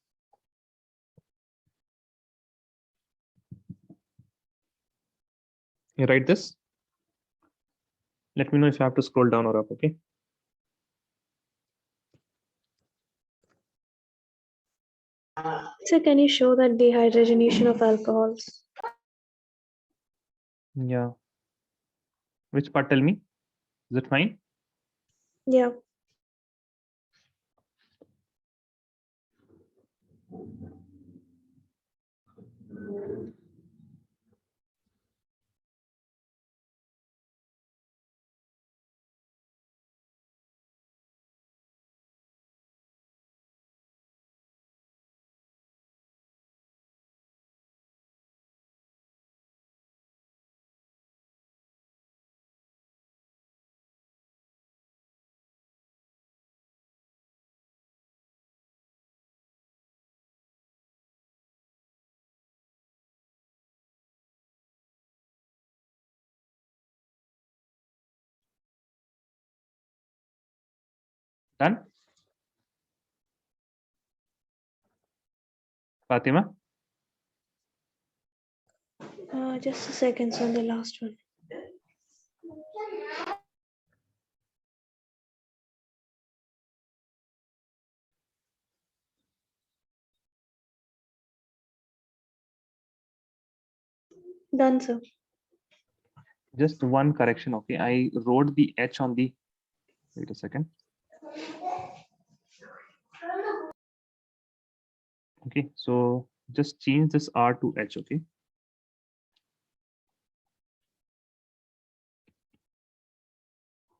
You write this. Let me know if you have to scroll down or up. Okay. So can you show that dehydrogenation of alcohols? Yeah. Which part? Tell me. Is it fine? Yeah. Done. Fatima. Just a second, so the last one. Done, sir. Just one correction. Okay, I wrote the H on the. Wait a second. Okay, so just change this R to H. Okay.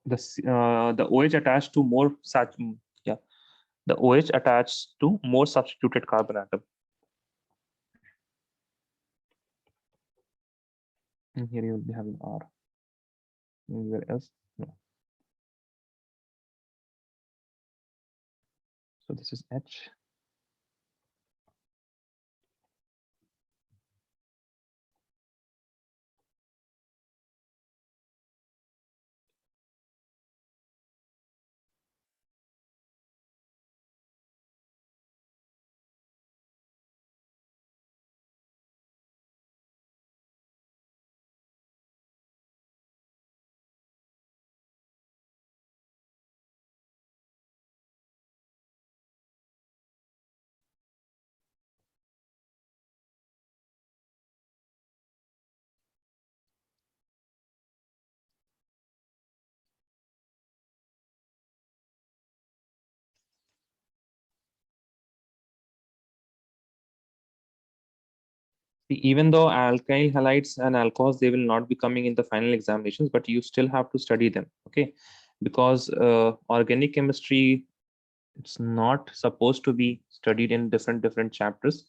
The OH attached to more such. Yeah, the OH attached to more substituted carbon atom. And here you will be having R. Anywhere else? No. So this is H. Even though alkyl halides and alcohols, they will not be coming in the final examinations, but you still have to study them. Okay, because organic chemistry, it's not supposed to be studied in different chapters.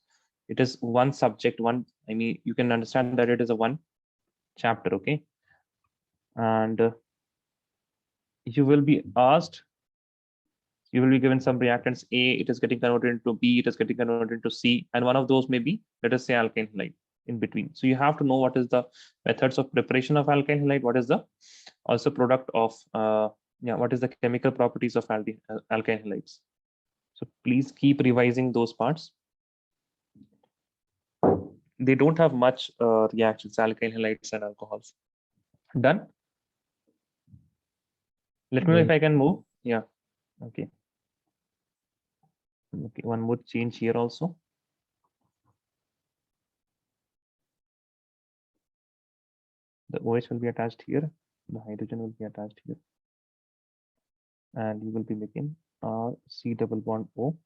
It is one subject, one. I mean, you can understand that it is a one chapter. Okay, and you will be asked. You will be given some reactants A, it is getting converted into B, it is getting converted into C, and one of those may be, let us say, alkyl halide in between. So you have to know what is the methods of preparation of alkyl halide, what is the also product of what is the chemical properties of alkyl halides. So please keep revising those parts. They don't have much reactions, alkyl halides and alcohols. Done. Let me know if I can move. Yeah. Okay. Okay. One more change here also. The OH will be attached here. The hydrogen will be attached here. And you will be making C double bond O.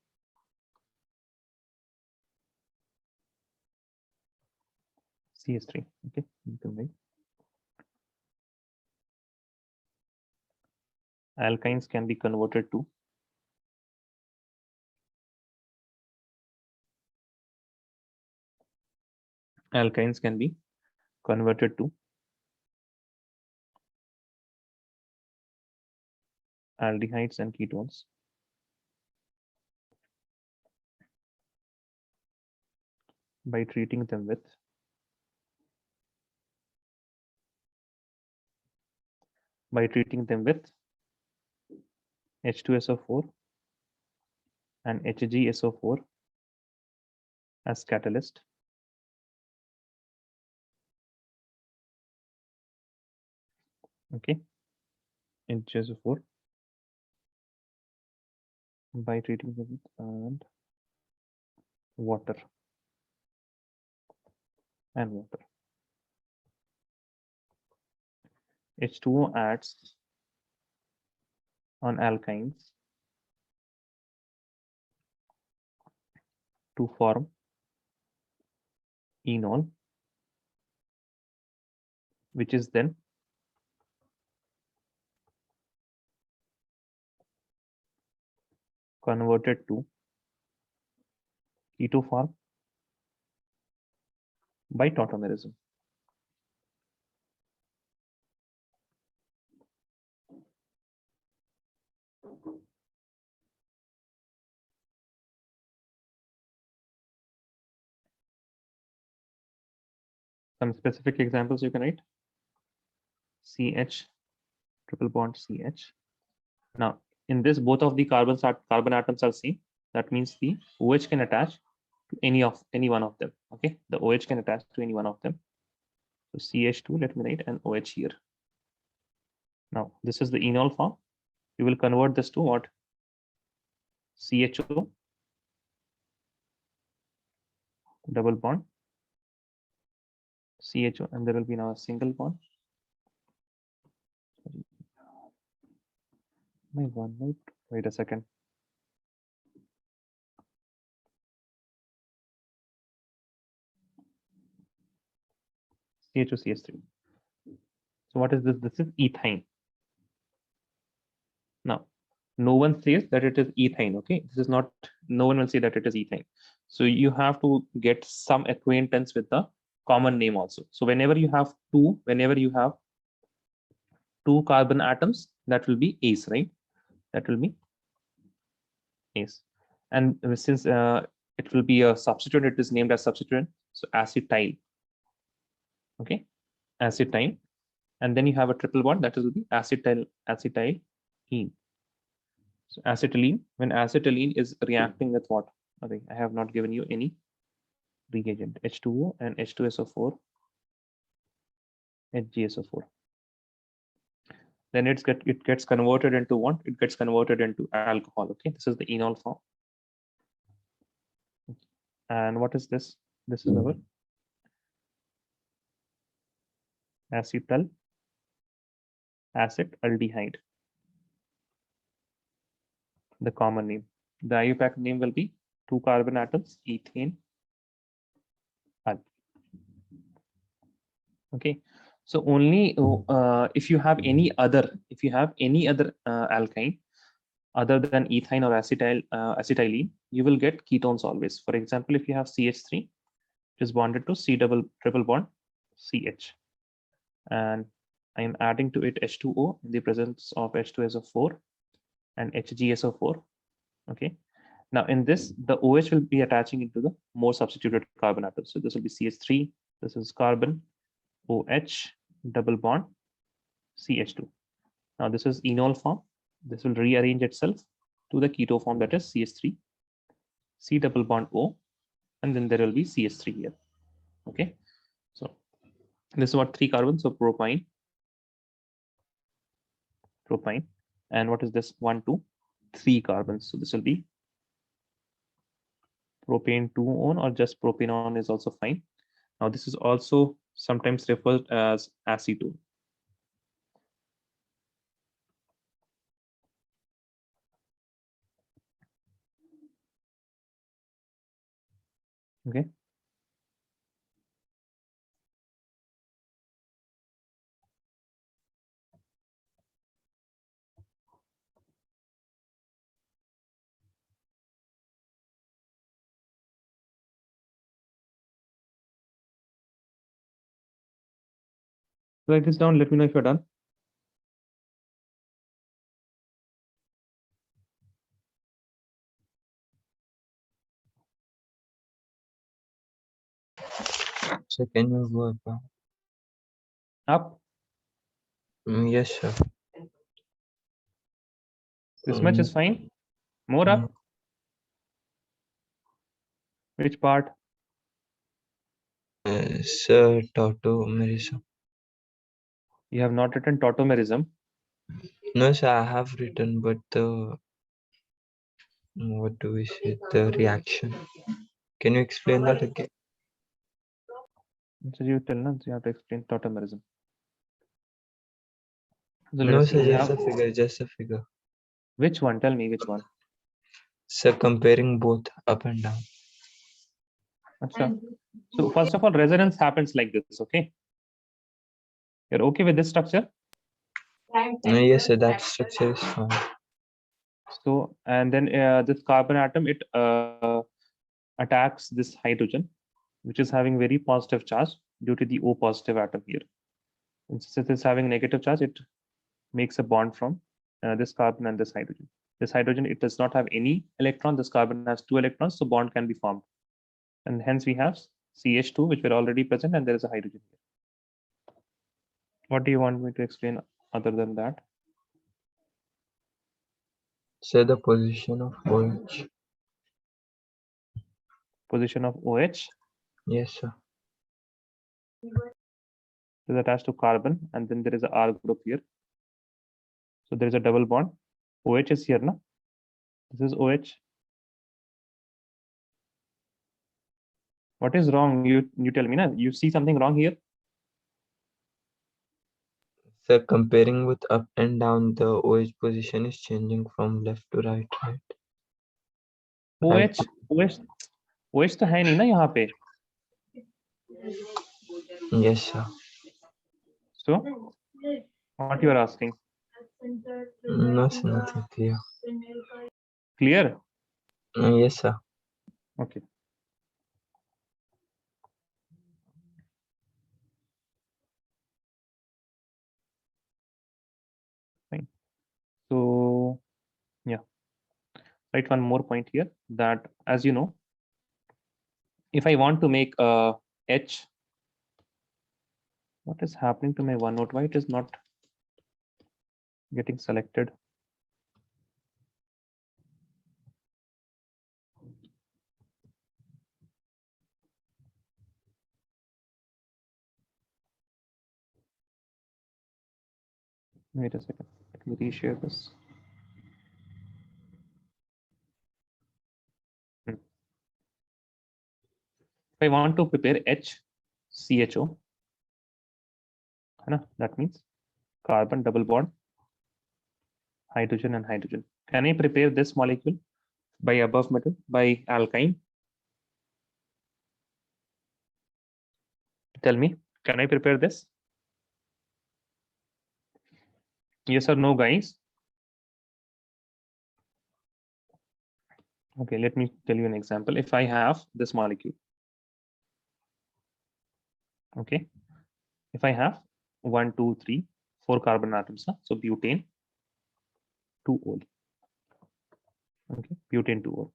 CS3. Okay. You can make. Alkynes can be converted to aldehydes and ketones. by treating them with H2SO4 and HgSO4 as catalyst. Okay, HgSO4 by treating them with and water. H2O adds on alkynes to form enol, which is then converted to keto form by tautomerism. Some specific examples you can write: CH triple bond CH. Now, in this, both of the carbon atoms are same. That means the OH can attach to any one of them. Okay, the OH can attach to any one of them. So CH2, let me write an OH here. Now, this is the enol form. You will convert this to what? CHO double bond CHO, and there will be now a single bond. My OneNote. Wait a second. CHO-CH3. So what is this? This is ethine. Now, no one says that it is ethane. Okay, this is not. No one will say that it is ethane. So you have to get some acquaintance with the common name also. So whenever you have two carbon atoms, that will be ace, right? That will be ace. And since it will be a substituent, it is named as substituent. So acetyl. Okay, acetyl. And then you have a triple bond, that will be acetylene. So acetylene, when acetylene is reacting with what? Okay, I have not given you any reagent. H2O and H2SO4, HgSO4. Then it gets converted into what? It gets converted into alcohol. Okay, this is the enol form. And what is this? This is our acetal acetaldehyde. The common name. The IUPAC name will be 2 carbon atoms, ethane. Okay, so only if you have any other alkyne other than ethine or acetylene, you will get ketones always. For example, if you have CH3, it is bonded to triple bond CH, and I am adding to it H2O in the presence of H2SO4 and HgSO4. Okay, now in this, the OH will be attaching into the more substituted carbon atoms. So this will be CH3, this is carbon, OH double bond CH2. Now this is enol form. This will rearrange itself to the keto form, that is CH3, C double bond O, and then there will be CH3 here. Okay, so this is what 3 carbons of propyne, and what is this? 1, 2, 3 carbons. So this will be propane 2-on, or just propanone is also fine. Now this is also sometimes referred as acetone. Okay. Write this down. Let me know if you're done. sir, can you go above? Up. Yes, sir. This much is fine. More up. Which part? Sir, tautomerism. You have not written tautomerism. No, sir, I have written, but what do we say? The reaction. Can you explain that again? So you tell us, you have to explain tautomerism. So let No, us see. sir, We just have a figure, just a figure. which one? Tell me which one. Sir, comparing both up and down. Achha. So first of all, resonance happens like this. Okay. You're okay with this structure? Yes, sir, that structure is fine. So, and then this carbon atom, it attacks this hydrogen, which is having very positive charge due to the O positive atom here. And since it's having negative charge, it makes a bond from this carbon and this hydrogen. This hydrogen, it does not have any electron. This carbon has 2 electrons, so bond can be formed. And hence we have CH2, which were already present, and there is a hydrogen here. What do you want me to explain other than that? Sir, the position of OH. Position of OH Yes, sir. is attached to carbon, and then there is a R group here. So there is a double bond. OH is here, no? This is OH. What is wrong? You tell me, na? You see something wrong here? Sir, comparing with up and down, the OH position is changing from left to right, right? OH तो है नहीं ना यहाँ पे. Yes, sir. So what you are asking? No, sir, nothing clear. Clear? Yes, sir. Okay. Fine. So yeah, write one more point here that, as you know, if I want to make a H, what is happening to my OneNote? Why it is not getting selected? Wait a second. Let me reshare this. If I want to prepare HCHO, that means carbon double bond, hydrogen and hydrogen. Can I prepare this molecule by above method, by alkyne? Tell me, can I prepare this? Yes or no, guys? Okay, let me tell you an example. If I have this molecule, okay, if I have 1, 2, 3, 4 carbon atoms, so butane 2-ol. Okay, butane 2-ol.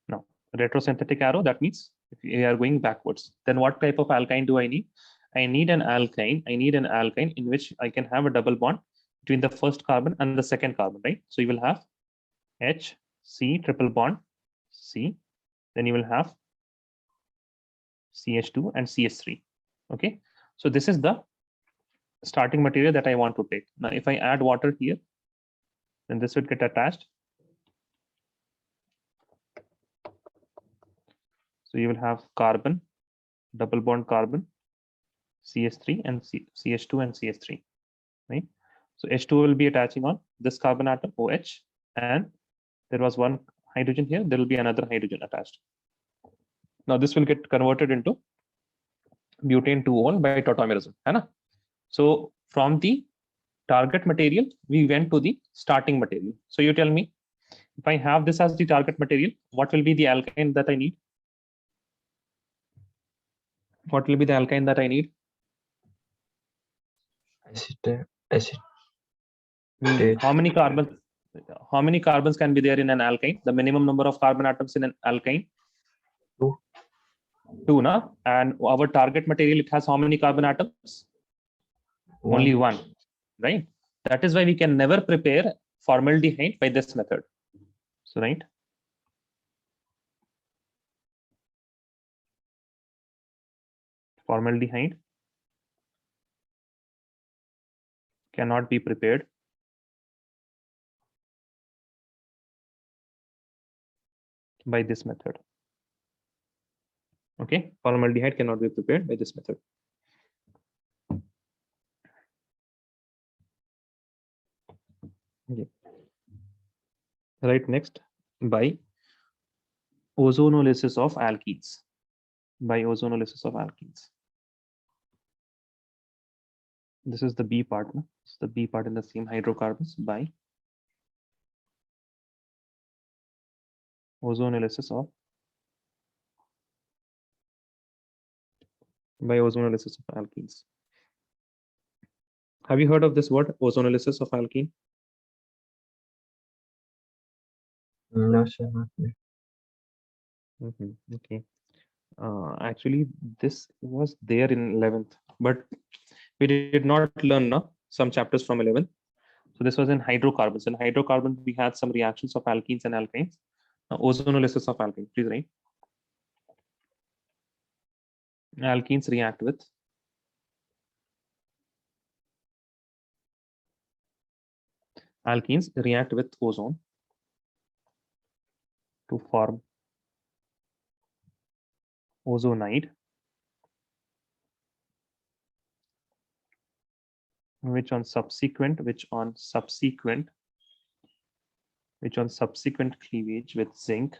Now, retrosynthetic arrow, that means if we are going backwards, then what type of alkyne do I need? I need an alkyne. I need an alkyne in which I can have a double bond between the first carbon and the second carbon, right? So you will have H, C, triple bond, C. Then you will have CH2 and CH3. Okay, so this is the starting material that I want to take. Now, if I add water here, then this would get attached. So you will have carbon, double bond carbon, CH3 and CH2 and CH3, right? So H2 will be attaching on this carbon atom OH, and there was one hydrogen here. There will be another hydrogen attached. Now this will get converted into butane 2-ol by tautomerism, है ना? So from the target material, we went to the starting material. So you tell me, if I have this as the target material, what will be the alkyne that I need? What will be the alkyne that I need? Acid. How many carbons? How many carbons can be there in an alkyne? The minimum number of carbon atoms in an alkyne? 2. 2, na? And our target material, it has how many carbon atoms? Only 1, right? That is why we can never prepare formaldehyde by this method. So, right? Formaldehyde cannot be prepared by this method. Okay, formaldehyde cannot be prepared by this method. Okay. Right, next, by ozonolysis of alkenes. By ozonolysis of alkenes. This is the B part. No? This is the B part in the same hydrocarbons by ozonolysis of alkenes. Have you heard of this word, ozonolysis of alkene? No, sir, not yet. Okay. Actually, this was there in 11th, but we did not learn some chapters from 11th. So this was in hydrocarbons. In hydrocarbons, we had some reactions of alkenes and alkynes. Ozonolysis of alkene, please write. Alkenes react with ozone to form ozonide, which on subsequent cleavage with zinc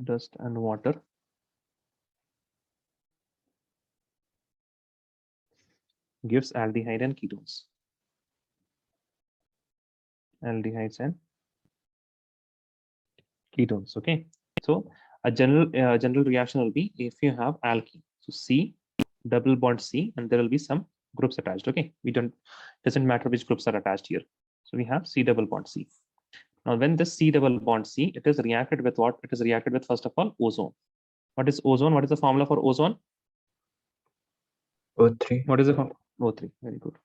dust and water gives aldehyde and ketones. Aldehydes and ketones. Okay, so a general reaction will be if you have alkene, so C double bond C, and there will be some groups attached. Okay, doesn't matter which groups are attached here. So we have C double bond C. Now when this C double bond C, it is reacted with what? It is reacted with, first of all, ozone. What is ozone? What is the formula for ozone? O3. What is the formula? O3. Very good.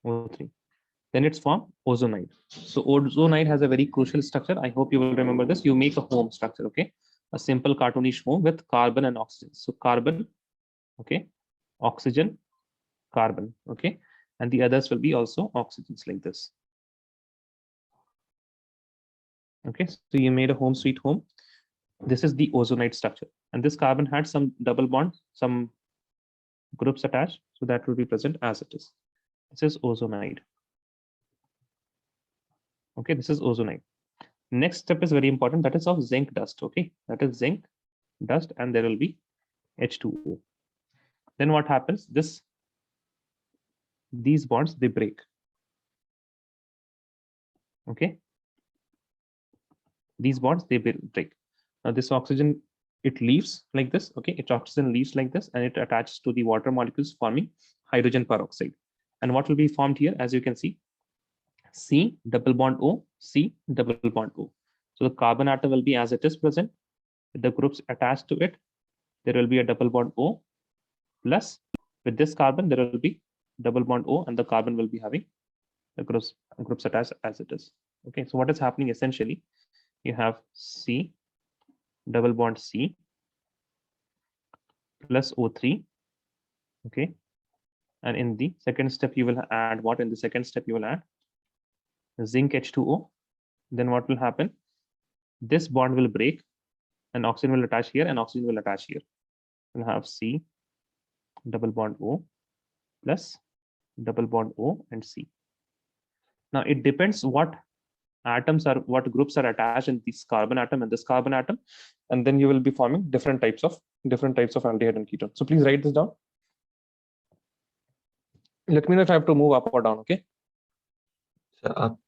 O3. Then it's formed ozonide. So ozonide has a very crucial structure. I hope you will remember this. You make a home structure, okay? A simple cartoonish home with carbon and oxygen. So carbon, okay, oxygen, carbon, okay, and the others will be also oxygens like this. Okay, so you made a home sweet home. This is the ozonide structure, and this carbon had some double bond, some groups attached, so that will be present as it is. This is ozonide. Okay, this is ozonide. Next step is very important, that is of zinc dust. Okay, that is zinc dust, and there will be H2O. Then what happens? These bonds, they break. Okay, these bonds, they break. Now this oxygen, it leaves like this. Okay, its oxygen leaves like this, and it attaches to the water molecules, forming hydrogen peroxide. And what will be formed here, as you can see, C double bond O, C double bond O. So the carbon atom will be as it is present. With the groups attached to it, there will be a double bond O, plus with this carbon, there will be double bond O, and the carbon will be having the groups attached as it is. Okay, so what is happening essentially, you have C double bond C plus O3. Okay, and in the second step, you will add what? In the second step, you will add zinc H2O. Then what will happen? This bond will break, and oxygen will attach here, and oxygen will attach here. We'll have C double bond O plus double bond O and C. Now it depends what groups are attached in this carbon atom and this carbon atom, and then you will be forming different types of aldehyde and ketone. So please write this down. Let me know if I have to move up or down. Okay. So up.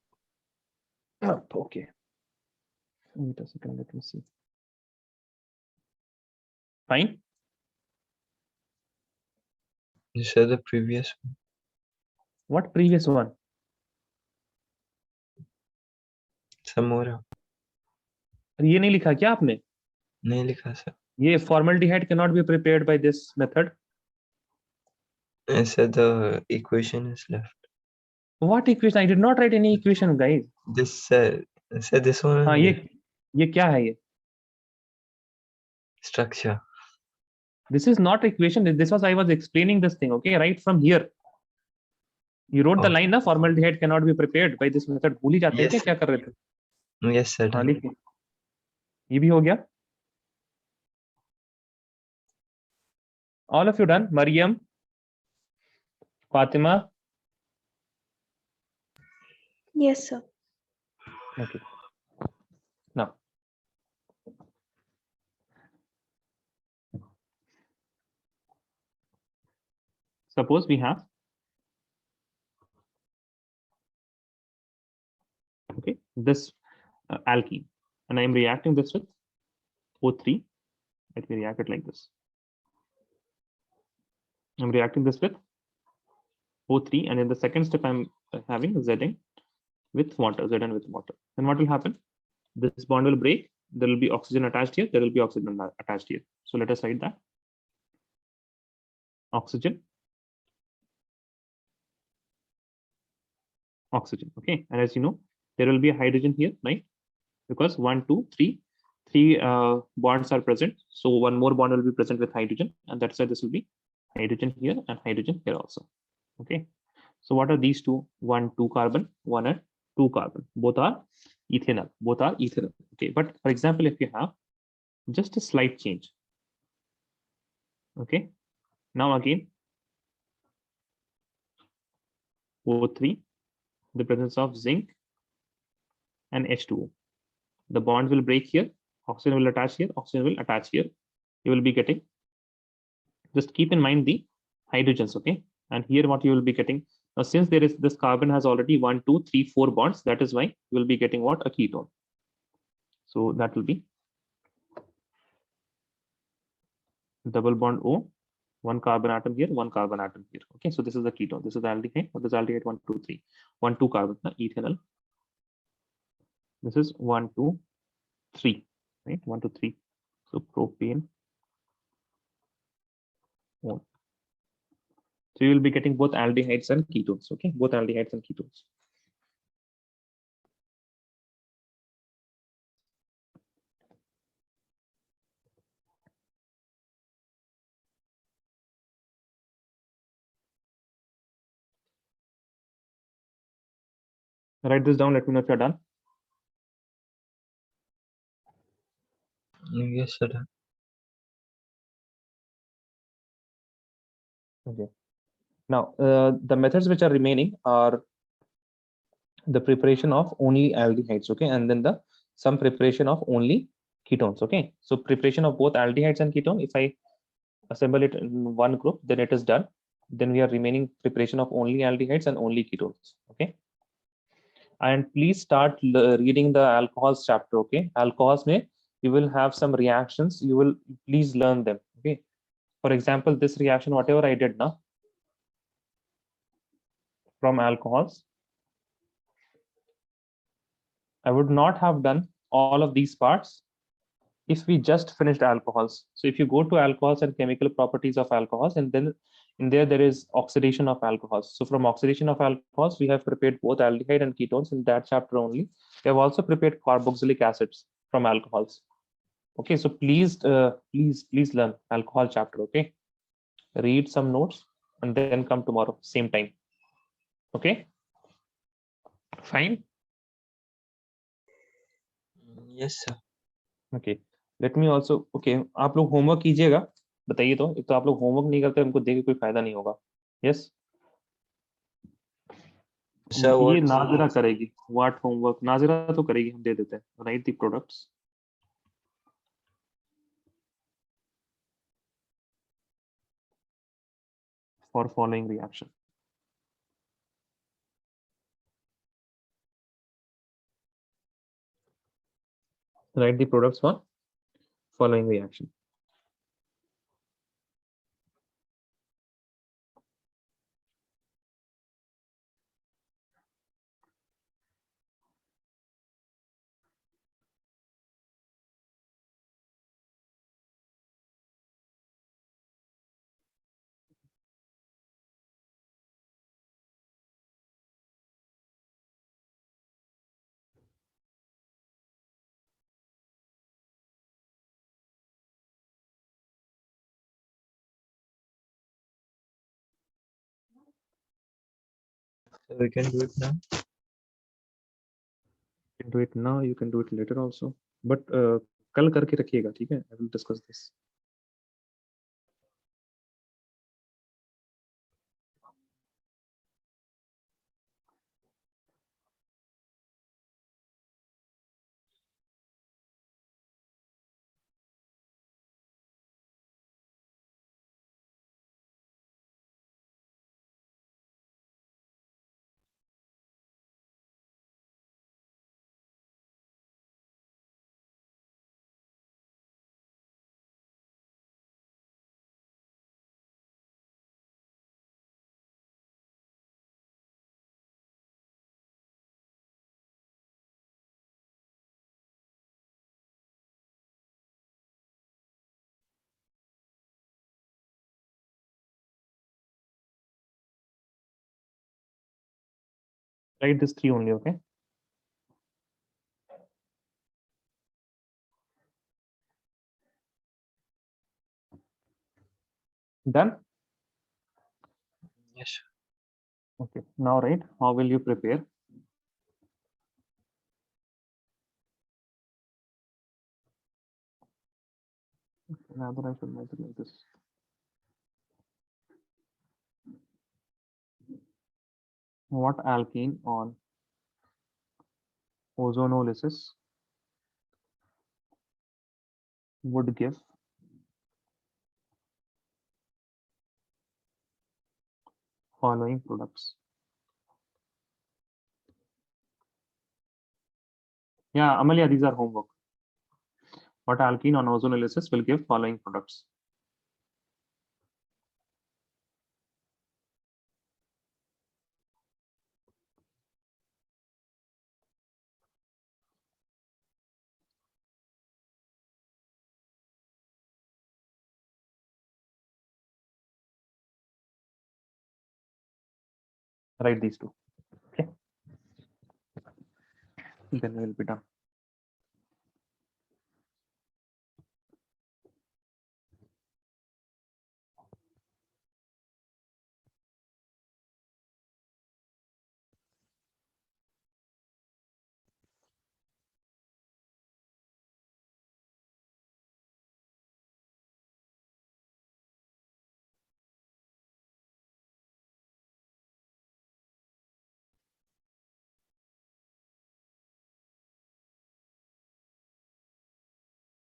Up. Okay. Wait a second. Let me see. Fine. You said the previous one. What previous one? Samora. ये नहीं लिखा क्या आपने? नहीं लिखा sir. ये formaldehyde cannot be prepared by this method. I said the equation is left. What equation? I did not write any equation, guys. This said this one हाँ only. ये क्या है ये? Structure. This is not equation. This was I was explaining this thing. Okay, right from here. You wrote the Okay. line ना formaldehyde cannot be prepared by this method. भूल ही जाते हैं Yes. क्या कर रहे थे? Yes sir. हाँ लिखिए. ये भी हो गया. All of you done? Mariam, Fatima. Yes, sir. Okay. Now, suppose we have this alkene, and I am reacting this with O3. Let me react it like this. I'm reacting this with O3, and in the second step, I'm having Zn with water, Zn with water. Then what will happen? This bond will break. There will be oxygen attached here. There will be oxygen attached here. So let us write that. Oxygen. Oxygen. Okay. And as you know, there will be a hydrogen here, right? Because 1, 2, 3, three bonds are present. So one more bond will be present with hydrogen, and that's why this will be hydrogen here and hydrogen here also. Okay. So what are these two? 1, 2 carbon, 1 and 2 carbon. Both are ethanol. Both are ethanol. Okay. But for example, if you have just a slight change. Okay. Now again, O3, the presence of zinc and H2O. The bonds will break here. Oxygen will attach here. Oxygen will attach here. You will be getting. Just keep in mind the hydrogens. Okay. And here what you will be getting. Now, since there is this carbon has already 1, 2, 3, 4 bonds, that is why you will be getting what? A ketone. So that will be double bond O, 1 carbon atom here, 1 carbon atom here. Okay, so this is the ketone. This is the aldehyde. What is aldehyde? 1, 2, 3. 1, 2 carbon, ethanol. This is 1, 2, 3. Right? 1, 2, 3. So propane. O. So you will be getting both aldehydes and ketones. Okay, both aldehydes and ketones. Write this down. Let me know if you're done. Yes sir. Okay. Now, the methods which are remaining are the preparation of only aldehydes, okay, and then the some preparation of only ketones, okay. So preparation of both aldehydes and ketone, if I assemble it in one group, then it is done. Then we are remaining preparation of only aldehydes and only ketones, okay. And please start reading the alcohols chapter, okay. Alcohols may you will have some reactions, you will please learn them, okay. For example, this reaction, whatever I did now from alcohols, I would not have done all of these parts if we just finished alcohols. So if you go to alcohols and chemical properties of alcohols, and then in there is oxidation of alcohols. So from oxidation of alcohols, we have prepared both aldehyde and ketones in that chapter only. We have also prepared carboxylic acids from alcohols. Okay, so please learn alcohol chapter. Okay, read some notes and then come tomorrow same time. Okay, fine. Yes sir. Okay, let me also. Okay, आप लोग homework कीजिएगा, बताइए तो. एक तो आप लोग homework नहीं करते, हमको देख के कोई फायदा नहीं होगा. Yes. Sir, ये what नाजिरा करेगी. What homework? नाजिरा तो करेगी, हम दे देते हैं. Write the products for following reaction. Write the products for following reaction. So we can do it now. You can do it now, you can do it later also, but कल करके रखिएगा, ठीक है? I will discuss this. Write this 3 only, okay? Done? Yes. Okay, now write, how will you prepare? Rather I should write it like this. What alkene on ozonolysis would give following products? Yeah, Amalia, these are homework. What alkene on ozonolysis will give following products? Write these two. Okay. Then we will be done.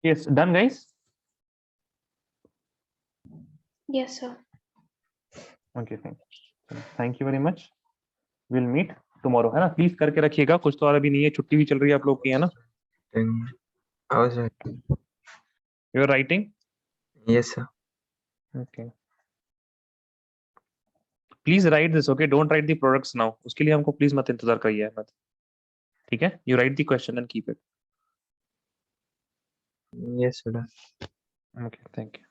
Yes, done, guys. Yes, sir. Okay, thank you very much. We'll meet tomorrow, है ना? Please करके रखिएगा, कुछ तो और अभी नहीं है, छुट्टी भी चल रही है आप लोग की, है ना? And I was writing. You are writing? Yes, sir. Okay. Please write this, okay? Don't write the products now. उसके लिए हमको please मत इंतजार करिए, मत. ठीक है? You write the question and keep it. Yes, sir. Okay, thank you.